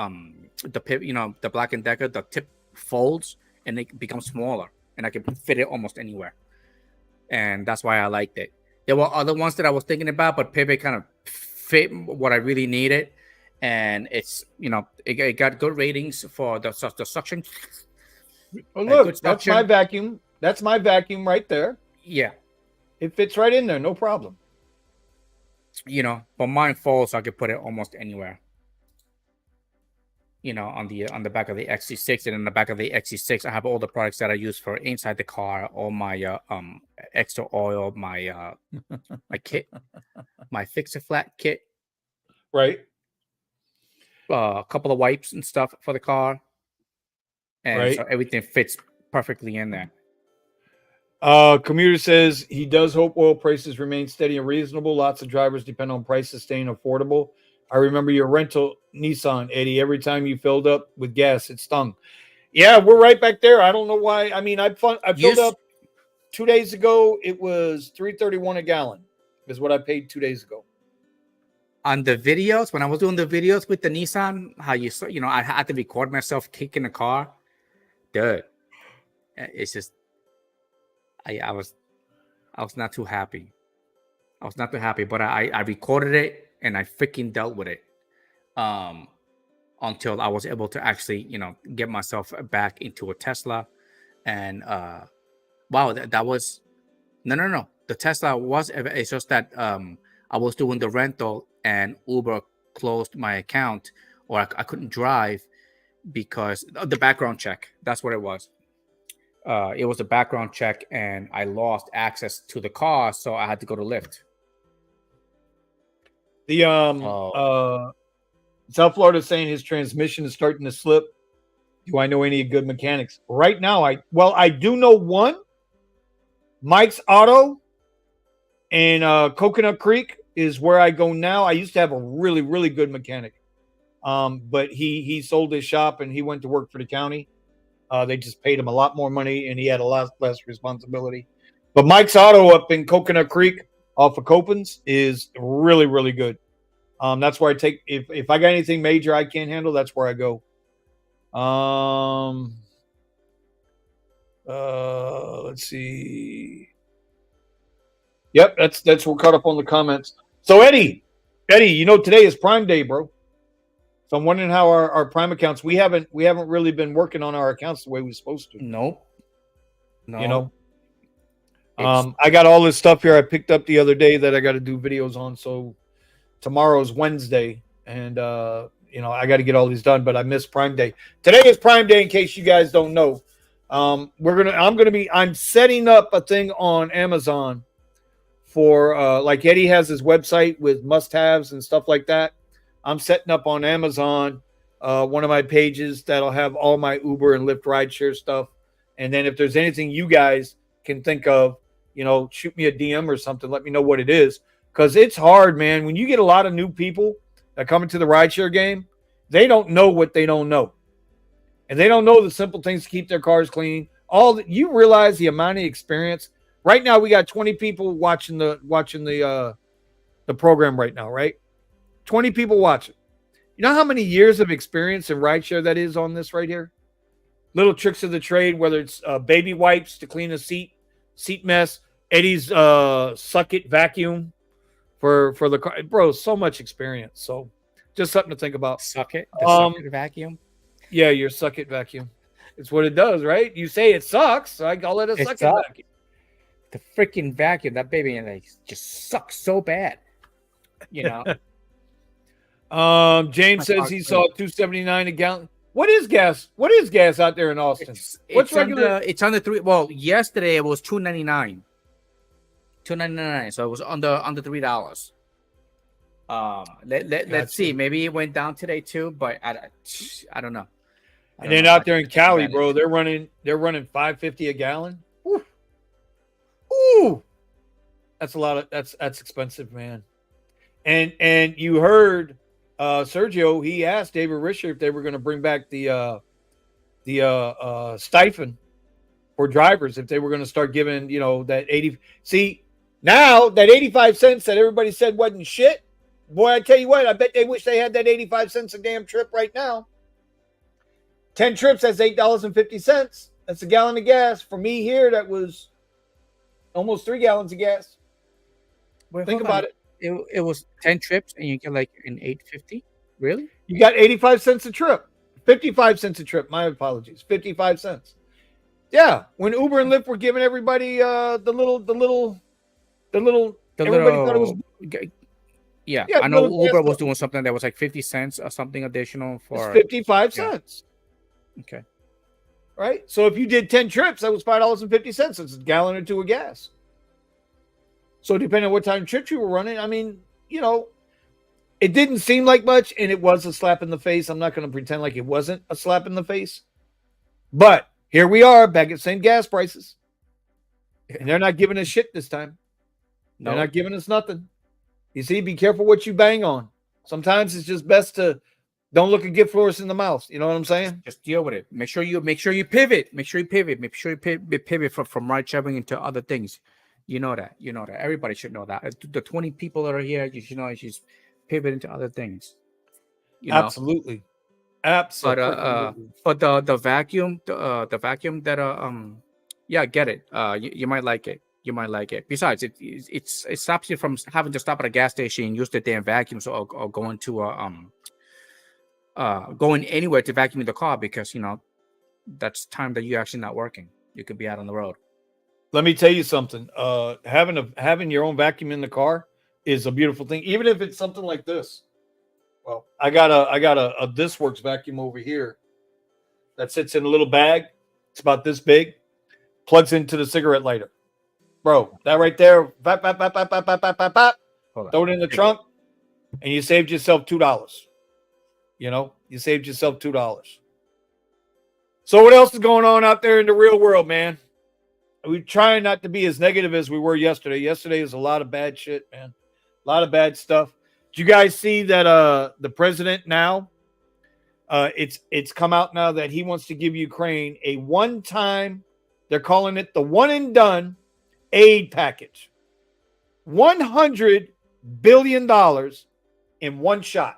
pip. The Black and Decker, the tip folds and it becomes smaller, and I can fit it almost anywhere, and that's why I liked it. There were other ones that I was thinking about, but Pivot kind of fit what I really needed, and it got good ratings for the suction. Oh, look, that's my vacuum. That's my vacuum right there. Yeah. It fits right in there, no problem. But mine folds, so I could put it almost anywhere. On the back of the XC6, and in the back of the XC6, I have all the products that I use for inside the car, all my extra oil, my my kit, my Fix-A-Flat kit. Right. A couple of wipes and stuff for the car. And right. So everything fits perfectly in there. Commuter says he does hope oil prices remain steady and reasonable. Lots of drivers depend on prices staying affordable. I remember your rental Nissan, Eddie. Every time you filled up with gas, it stung. Yeah, we're right back there. I don't know why. I mean, I filled up 2 days ago. It was $3.31 a gallon is what I paid 2 days ago. On the videos, when I was doing the videos with the Nissan, how I had to record myself kicking the car. Dude, it's just I was not too happy. I was not too happy, but I recorded it and I freaking dealt with it until I was able to actually get myself back into a Tesla. And wow, that was no. The Tesla was, it's just that I was doing the rental and Uber closed my account, or I couldn't drive because of the background check. That's what it was. It was a background check, and I lost access to the car, so I had to go to Lyft. The South Florida saying his transmission is starting to slip. Do I know any good mechanics right now? I do know one. Mike's Auto in Coconut Creek is where I go now. I used to have a really, really good mechanic, but he sold his shop and he went to work for the county. They just paid him a lot more money, and he had a lot less responsibility. But Mike's Auto up in Coconut Creek off of Copans is really, really good. That's where I take if I got anything major I can't handle, that's where I go. Let's see. Yep, that's we're caught up on the comments. So Eddie, today is Prime Day, bro. So I'm wondering how our Prime accounts. We haven't really been working on our accounts the way we're supposed to. Nope. No. I got all this stuff here I picked up the other day that I got to do videos on. So tomorrow's Wednesday, and I got to get all these done. But I missed Prime Day. Today is Prime Day. In case you guys don't know, I'm setting up a thing on Amazon for like Eddie has his website with must-haves and stuff like that. I'm setting up on Amazon one of my pages that'll have all my Uber and Lyft rideshare stuff. And then if there's anything you guys can think of, shoot me a DM or something. Let me know what it is. Because it's hard, man. When you get a lot of new people that come into the rideshare game, they don't know what they don't know. And they don't know the simple things to keep their cars clean. You realize the amount of experience. Right now, we got 20 people watching the program right now, right? 20 people watching. You know how many years of experience in rideshare that is on this right here? Little tricks of the trade, whether it's baby wipes to clean a seat mess, Eddie's suck it vacuum for the car. Bro, so much experience. So just something to think about. Suck it? The suck it vacuum? Yeah, your suck it vacuum. It's what it does, right? You say it sucks, so I'll let it suck it vacuum. The freaking vacuum, that baby just sucks so bad. James says he saw $2.79 a gallon. What is gas? What is gas out there in Austin? What's regular? It's under $3. Well, yesterday it was $2.99. $2.99. So it was under $3. Let's see. Maybe it went down today too, but I don't know. I And don't then know. out there in I take Cali, bro, advantage. they're running 550 a gallon. Ooh, ooh, that's a lot of that's expensive, man. And you heard Sergio, he asked David Risher if they were going to bring back the stipend for drivers, if they were going to start giving, that 80. See, now that 85 cents that everybody said wasn't shit, boy, I tell you what, I bet they wish they had that 85 cents a damn trip right now. 10 trips, that's $8.50. That's a gallon of gas. For me here, that was almost 3 gallons of gas. Wait, Think hold on. about it. It was 10 trips and you get like an 850. Really? You got 85 cents a trip. 55 cents a trip. My apologies. 55 cents. Yeah. When Uber and Lyft were giving everybody The everybody thought it was, little, yeah, yeah, I the know little gas Uber was stuff. doing something that was like 50 cents or something additional It's for, 55 yeah, cents. okay. Right? So if you did 10 trips, that was $5.50. It's a gallon or two of gas. So depending on what time trip you were running, I mean, it didn't seem like much, and it was a slap in the face. I'm not going to pretend like it wasn't a slap in the face. But here we are back at the same gas prices. And they're not giving us shit this time. They're No, not giving us nothing. You see, be careful what you bang on. Sometimes it's just best to don't look a gift horse in the mouth. You know what I'm saying? just deal with it. Make sure you pivot. Make sure you pivot. Make sure you pivot from ride sharing into other things. You know that. You know that. Everybody should know that. The 20 people that are here, you should know you should pivot into other things. You know. Absolutely. But Absolutely. the vacuum the vacuum that yeah, get it. You might like it. You might like it. Besides, it stops you from having to stop at a gas station and use the damn vacuums, or going to going anywhere to vacuum the car, because that's time that you're actually not working. You could be out on the road. Let me tell you something. Having your own vacuum in the car is a beautiful thing, even if it's something like this. Well, I got a This Works vacuum over here that sits in a little bag. It's about this big. Plugs into the cigarette lighter, bro. That right there, bap, bap, bap, bap, bap, bap, bap, bap, bap. Hold on. Throw it in the trunk, and you saved yourself $2. You saved yourself $2. So what else is going on out there in the real world, man? We're trying not to be as negative as we were yesterday. Yesterday is a lot of bad shit, man. A lot of bad stuff. Did you guys see that the president now, it's come out now that he wants to give Ukraine a one-time, they're calling it the one and done aid package. $100 billion in one shot.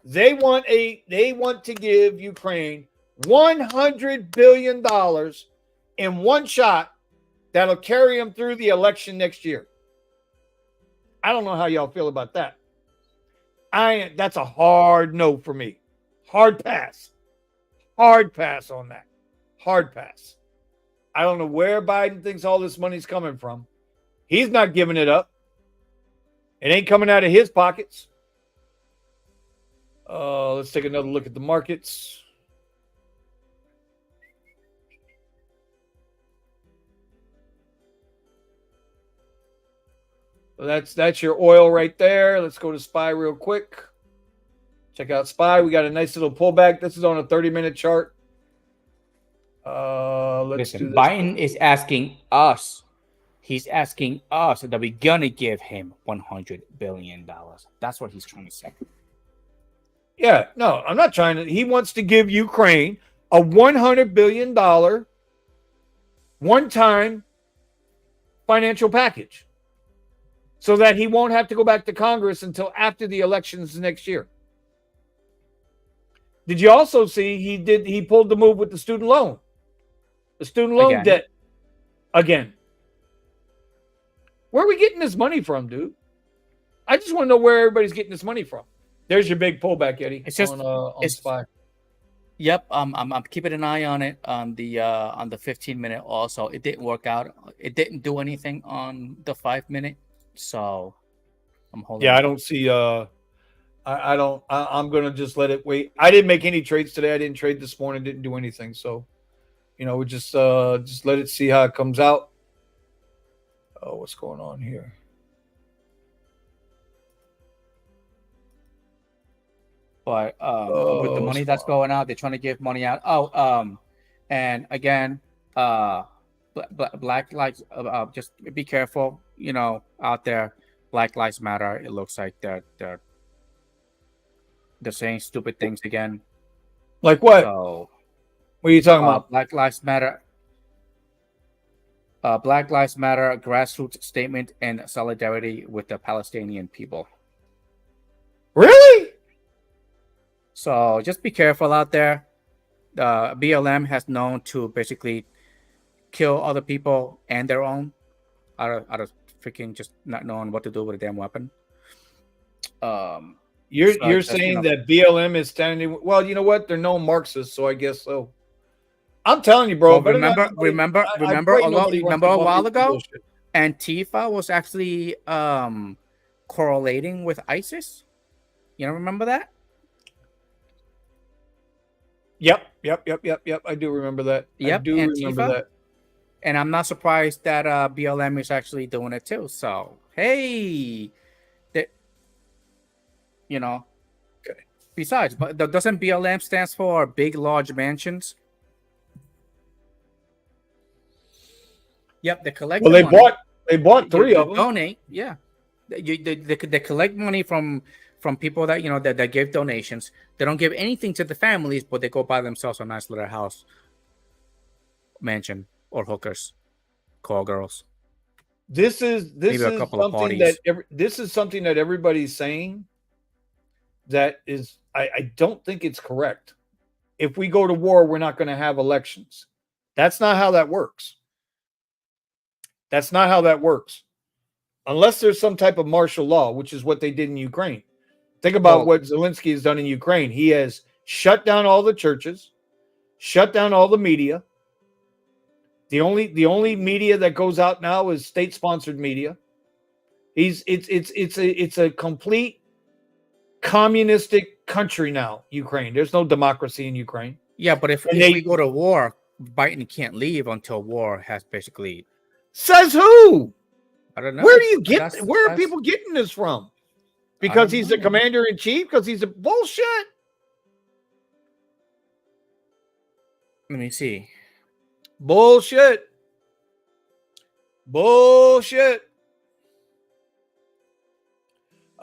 They want to give Ukraine $100 billion in one shot that'll carry them through the election next year. I don't know how y'all feel about that. That's a hard no for me. Hard pass. Hard pass on that. Hard pass. I don't know where Biden thinks all this money's coming from. He's not giving it up. It ain't coming out of his pockets. Let's take another look at the markets. So that's your oil right there. Let's go to SPY real quick. Check out SPY. We got a nice little pullback. This is on a 30-minute chart. Let's do this. Biden is asking us. He's asking us that we're gonna give him $100 billion. That's what he's trying to say. Yeah, no, I'm not trying to. He wants to give Ukraine a $100 billion one-time financial package so that he won't have to go back to Congress until after the elections next year. Did you also see he pulled the move with the student loan? The student loan debt again. Where are we getting this money from, dude? I just want to know where everybody's getting this money from. There's your big pullback, Eddie. It's just on SPY. Yep, I'm keeping an eye on it on the 15-minute. Also, it didn't work out. It didn't do anything on the 5-minute, so I'm holding. Yeah, I don't see. I don't. I'm gonna just let it wait. I didn't make any trades today. I didn't trade this morning. Didn't do anything. So, we just let it see how it comes out. Oh, what's going on here? But with the Oh, money that's going out, they're trying to give money out. And again, black lives. Just be careful. Out there, Black Lives Matter. It looks like they're saying stupid things again. like what? So, What are you talking about? Black Lives Matter. Black Lives Matter grassroots statement in solidarity with the Palestinian people. Really? So just be careful out there. BLM has known to basically kill other people and their own out of freaking just not knowing what to do with a damn weapon. You're saying that BLM is standing. Well, you know what? They're no Marxists, so I guess so. I'm telling you, bro. Well, remember a while ago, Antifa was actually correlating with ISIS. You don't remember that? Yep. I do remember that. Yep, I do Antifa. remember that. And I'm not surprised that BLM is actually doing it too. So hey, Okay. Besides, but doesn't BLM stands for big, large mansions? Yep, they collect. Well, they bought three of them. Donate, yeah. They collect money from people that that give donations. They don't give anything to the families, but they go buy themselves a nice little house, mansion, or hookers, call girls. This is something that everybody's saying. That is, I don't think it's correct. If we go to war, we're not going to have elections. That's not how that works. That's not how that works. Unless there's some type of martial law, which is what they did in Ukraine. Think about what Zelensky has done in Ukraine. He has shut down all the churches, shut down all the media. The only media that goes out now is state-sponsored media. It's a complete communistic country now, Ukraine. There's no democracy in Ukraine. Yeah, but if we go to war, Biden can't leave until war has basically. Says who? I don't know. Where are people getting this from? Because he's the commander in chief? Because he's a bullshit? Let me see. Bullshit.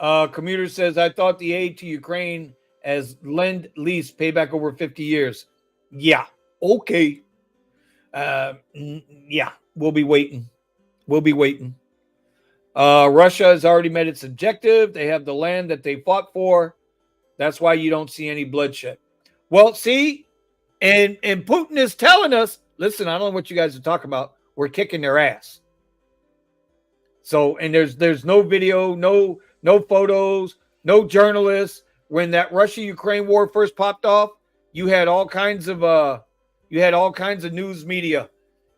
Commuter says, I thought the aid to Ukraine as lend lease payback over 50 years. Yeah. Okay. Yeah. We'll be waiting. Russia has already met its objective. They have the land that they fought for. That's why you don't see any bloodshed. Well, see, and Putin is telling us, listen, I don't know what you guys are talking about. We're kicking their ass. So, and there's no video, no photos, no journalists. When that Russia-Ukraine war first popped off, you had all kinds of news media,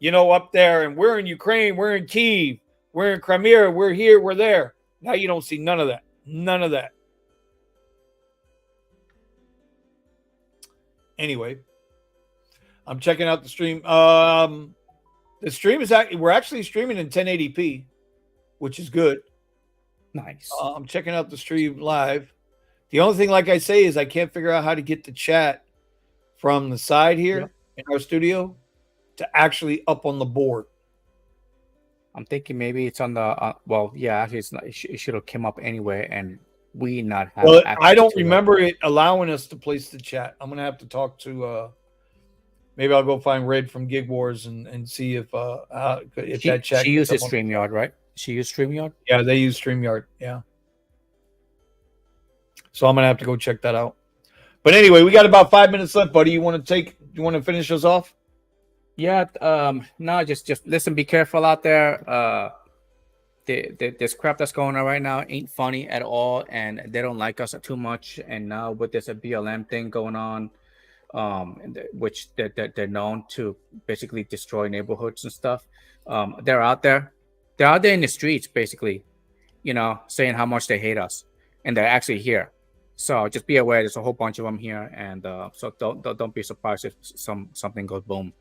up there, and we're in Ukraine, we're in Kyiv, we're in Crimea, we're here, we're there. Now you don't see none of that. None of that. Anyway, I'm checking out the stream. The stream is we're actually streaming in 1080p, which is good. Nice. I'm checking out the stream live. The only thing, like I say, is I can't figure out how to get the chat from the side here in our studio to actually up on the board. I'm thinking maybe it's on the actually it's not. It should have come up anyway, and we not have. Well, I don't remember it allowing us to place the chat. I'm gonna have to talk to. Maybe I'll go find Red from Gig Wars and see if that chat. She uses StreamYard, right? She used StreamYard. Yeah, they use StreamYard. Yeah. So I'm gonna have to go check that out. But anyway, we got about 5 minutes left, buddy. You want to finish us off? Yeah. No, just listen. Be careful out there. This crap that's going on right now ain't funny at all, and they don't like us too much. And now with this BLM thing going on, which they're known to basically destroy neighborhoods and stuff. They're out there. They're out there in the streets, basically, saying how much they hate us, and they're actually here. So just be aware. There's a whole bunch of them here, and so don't be surprised if something goes boom.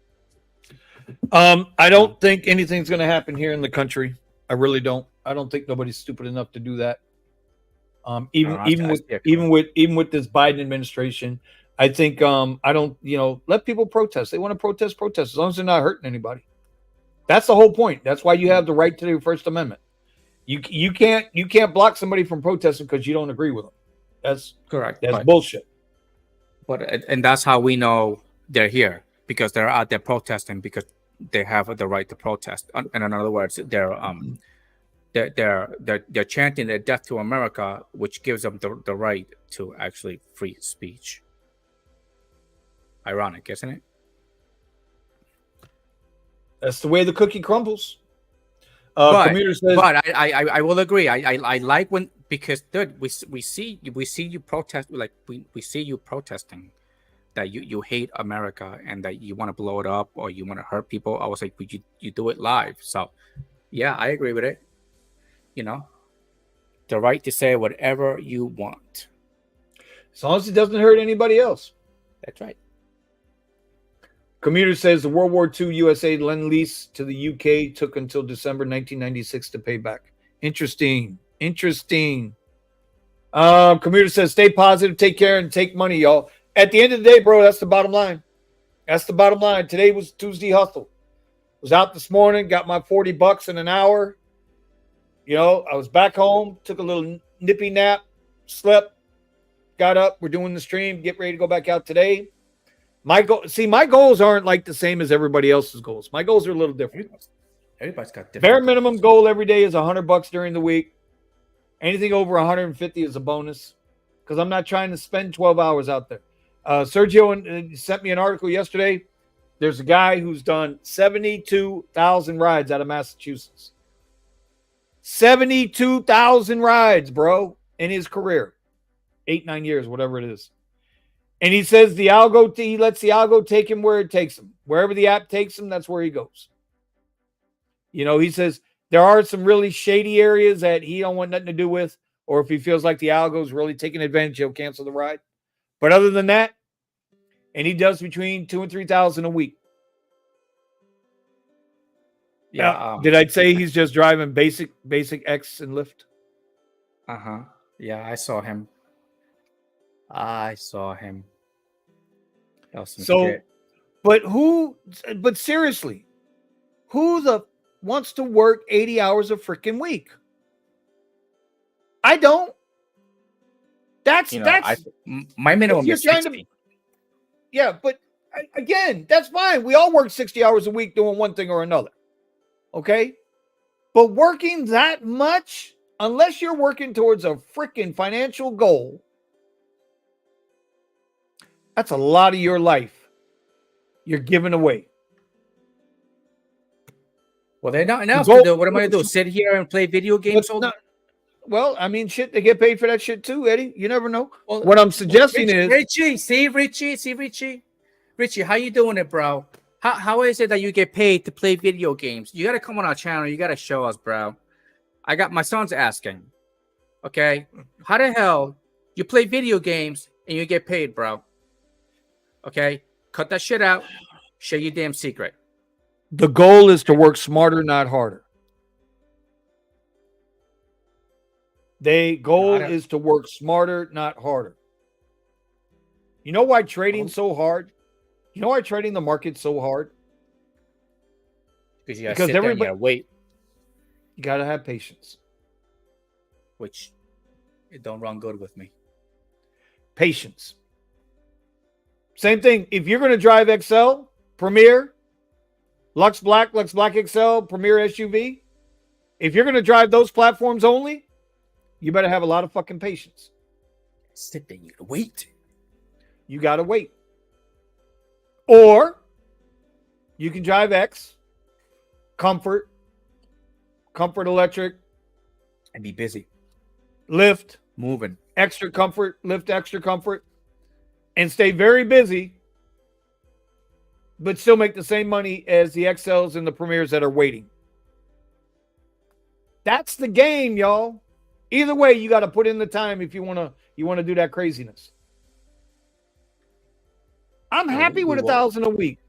I don't think anything's going to happen here in the country. I really don't. I don't think nobody's stupid enough to do that. Even I even with see it. even with this Biden administration, I think I don't let people protest. They want to protest as long as they're not hurting anybody. That's the whole point. That's why you have the right to the First Amendment. You can't block somebody from protesting because you don't agree with them. That's Correct, that's bullshit. but and that's how we know they're here, because they're out there protesting because they have the right to protest. And in other words, they're chanting their death to America, which gives them the right to actually free speech. Ironic, isn't it? That's the way the cookie crumbles. But Commuter says, I will agree. I like when, because dude, we see you protest, like we see you protesting that you hate America and that you want to blow it up or you want to hurt people. I was like, but you do it live. So yeah, I agree with it. You know, the right to say whatever you want. as long as it doesn't hurt anybody else. That's right. Commuter says the World War II USA lend-lease to the UK took until December 1996 to pay back. Interesting. Commuter says stay positive, take care, and take money, y'all. At the end of the day, bro, that's the bottom line. That's the bottom line. Today was Tuesday hustle. Was out this morning, got my $40 in an hour. I was back home, took a little nippy nap, slept, got up. We're doing the stream, get ready to go back out today. My goals aren't like the same as everybody else's goals. My goals are a little different. Everybody's got different. Bare minimum goal every day is $100 during the week. Anything over 150 is a bonus because I'm not trying to spend 12 hours out there. Sergio sent me an article yesterday. There's a guy who's done 72,000 rides out of Massachusetts. 72,000 rides, bro, in his career. 8-9 years, whatever it is. And he says he lets the algo take him where it takes him. Wherever the app takes him, that's where he goes. He says there are some really shady areas that he don't want nothing to do with, or if he feels like the algo is really taking advantage, he'll cancel the ride. But other than that, and he does between 2,000 and 3,000 a week. Yeah. Did I say he's just driving basic X and Lyft? Yeah, I saw him. So, but seriously, who wants to work 80 hours a freaking week? I don't. That's my minimum is 60. Yeah, but again, that's fine. We all work 60 hours a week doing one thing or another. Okay? But working that much, unless you're working towards a freaking financial goal, that's a lot of your life you're giving away. Well, they're not enough to do. What am I going to do? Sit here and play video games? Well, I mean, shit, they get paid for that shit too, Eddie. You never know. Well, what I'm suggesting is Richie, how you doing it, bro? How is it that you get paid to play video games? You got to come on our channel. You got to show us, bro. My son's asking. Okay, how the hell you play video games and you get paid, bro? Okay, cut that shit out. Share your damn secret. The goal is to work smarter, not harder. The goal is to work smarter, not harder. You know why trading's so hard? You know why trading the market's so hard? Because everybody wait. You gotta have patience. Which it don't run good with me. Patience. Same thing. If you're going to drive XL, Premier, Lux Black XL, Premier SUV, if you're going to drive those platforms only, you better have a lot of fucking patience. Sit there, you wait. You got to wait. Or you can drive X, Comfort Electric, and be busy. Lyft, moving. Extra Comfort, Lyft Extra Comfort, and stay very busy, but still make the same money as the XLs and the Premiers that are waiting. That's the game, y'all. Either way, you got to put in the time if you want to do that craziness. I'm happy with 1,000 a week.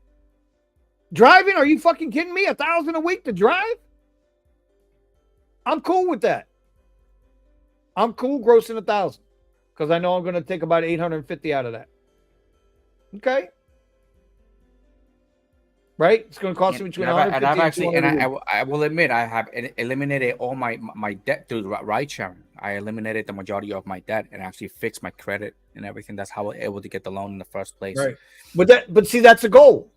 Driving? Are you fucking kidding me? 1,000 a week to drive? I'm cool with that. I'm cool grossing 1,000 because I know I'm going to take about 850 out of that. Okay. Right? It's going to cost me between 150 and 200. I will admit, I have eliminated all my debt through ride sharing. I eliminated the majority of my debt and actually fixed my credit and everything. That's how I was able to get the loan in the first place. Right. But see, that's a goal,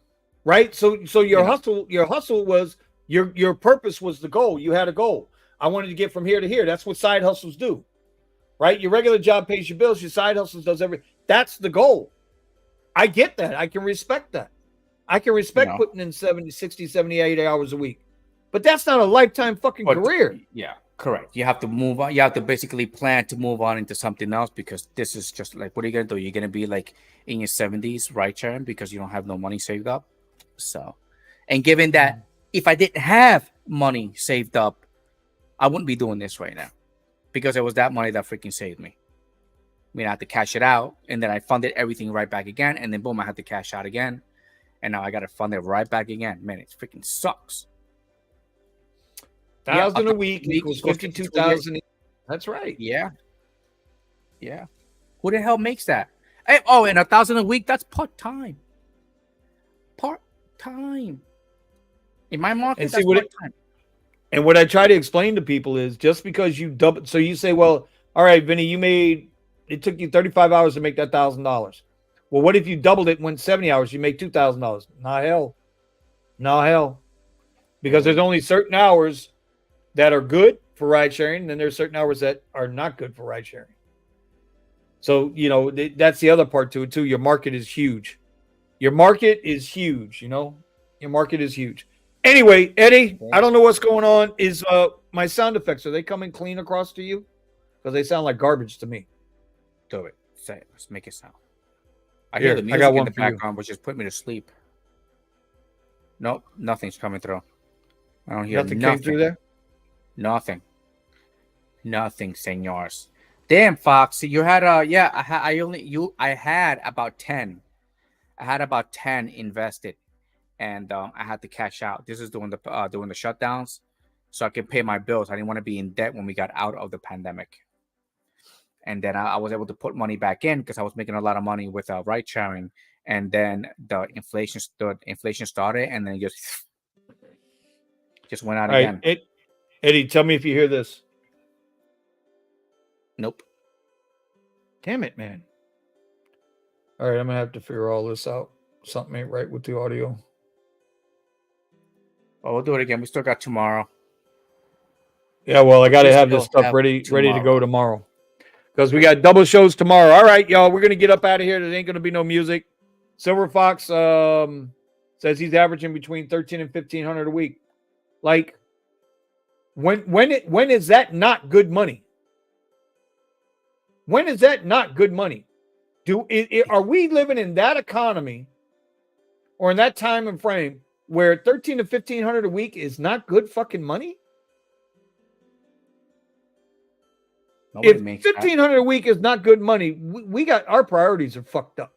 right? So your hustle was your purpose was the goal. You had a goal. I wanted to get from here to here. That's what side hustles do, right? Your regular job pays your bills. Your side hustles does everything. That's the goal. I get that. I can respect that. I can respect putting in 70, 60, 70, 80 hours a week. But that's not a lifetime fucking career. Yeah, correct. You have to move on. You have to basically plan to move on into something else because this is just like, what are you going to do? You're going to be like in your 70s, right, Sharon, because you don't have no money saved up. So, and given that if I didn't have money saved up, I wouldn't be doing this right now because it was that money that freaking saved me. I mean, I had to cash it out and then I funded everything right back again. And then boom, I had to cash out again. And now I got to fund it right back again. Man, it freaking sucks. 1,000 a week equals 52,000. That's right. Yeah. Yeah. Who the hell makes that? Hey, oh, and 1,000 a week, that's part-time. Part-time. In my market, that's part-time. And what I try to explain to people is just because you double, so you say, well, all right, Vinny, it took you 35 hours to make that $1,000. Well, what if you doubled it and went 70 hours? You make $2,000. Not hell. Because there's only certain hours that are good for ride sharing, and then there's certain hours that are not good for ride sharing. So, that's the other part to it, too. Your market is huge. Your market is huge. Anyway, Eddie, I don't know what's going on. Is my sound effects, are they coming clean across to you? Because they sound like garbage to me. Do it. Say it. Let's make it sound. I hear the music in the background, which just put me to sleep. Nope, nothing's coming through. I don't hear nothing. Came through there? Nothing, senors. Damn, Fox. You had I had about 10. I had about 10 invested, and I had to cash out. This is during the shutdowns, so I could pay my bills. I didn't want to be in debt when we got out of the pandemic. And then I was able to put money back in because I was making a lot of money with ride sharing. And then the inflation started, and then just went out again. Eddie, tell me if you hear this. Nope. Damn it, man. All right, I'm gonna have to figure all this out. Something ain't right with the audio. Well, we'll do it again. We still got tomorrow. Yeah, well, I got to have this stuff ready to go tomorrow. Because we got double shows tomorrow. All right, y'all. We're going to get up out of here. There ain't going to be no music. Silver Fox says he's averaging between 1,300 and 1,500 a week. Like, when is that not good money? When is that not good money? Are we living in that economy or in that time and frame where 1,300 to 1,500 a week is not good fucking money? If 1,500 a week is not good money, we got our priorities are fucked up.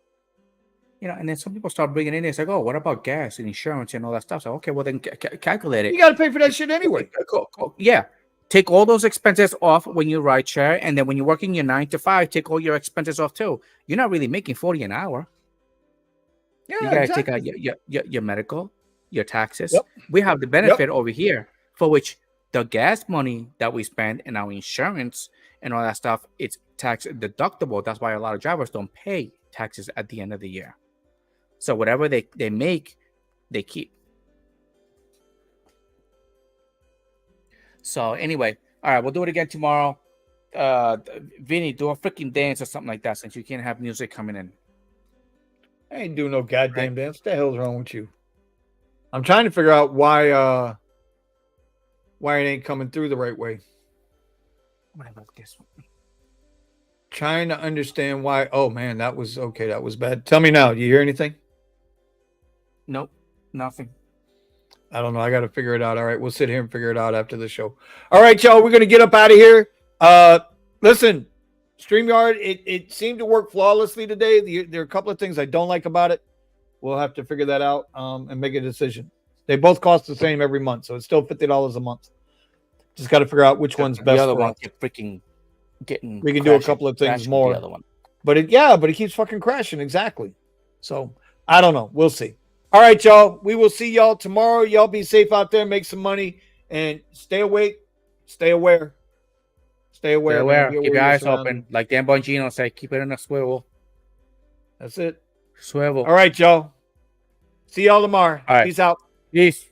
And then some people start bringing in. It's like, oh, what about gas and insurance and all that stuff? So, okay, well then calculate it. You got to pay for that shit anyway. Cool. Yeah, take all those expenses off when you ride share, and then when you're working your 9 to 5, take all your expenses off too. You're not really making $40 an hour. Yeah, you gotta take out your medical, your taxes. Yep. We have the benefit over here for which the gas money that we spend and our insurance and all that stuff, it's tax deductible. That's why a lot of drivers don't pay taxes at the end of the year. So whatever they make, they keep. So anyway, all right, we'll do it again tomorrow. Vinny, do a freaking dance or something like that since you can't have music coming in. I ain't doing no goddamn dance. What the hell's wrong with you? I'm trying to figure out why it ain't coming through the right way. What about this one? Trying to understand why. Oh man, that was okay. That was bad. Tell me now. Do you hear anything? Nope, nothing. I don't know. I got to figure it out. All right, we'll sit here and figure it out after the show. All right, y'all. We're gonna get up out of here. Listen, StreamYard. It seemed to work flawlessly today. There are a couple of things I don't like about it. We'll have to figure that out and make a decision. They both cost the same every month, so it's still $50 a month. Just got to figure out which one's best. The other one kept freaking getting. We can do a crashing- couple of things crashing more. The other one. But it keeps fucking crashing. Exactly. So I don't know. We'll see. All right, y'all. We will see y'all tomorrow. Y'all be safe out there, make some money, and stay awake, stay aware. Stay aware, Stay man. aware. Be Keep aware your of eyes surroundings. open. Like Dan Bongino said, keep it in a swivel. That's it. Swivel. All right, y'all. See y'all tomorrow. All right. Peace out. Peace.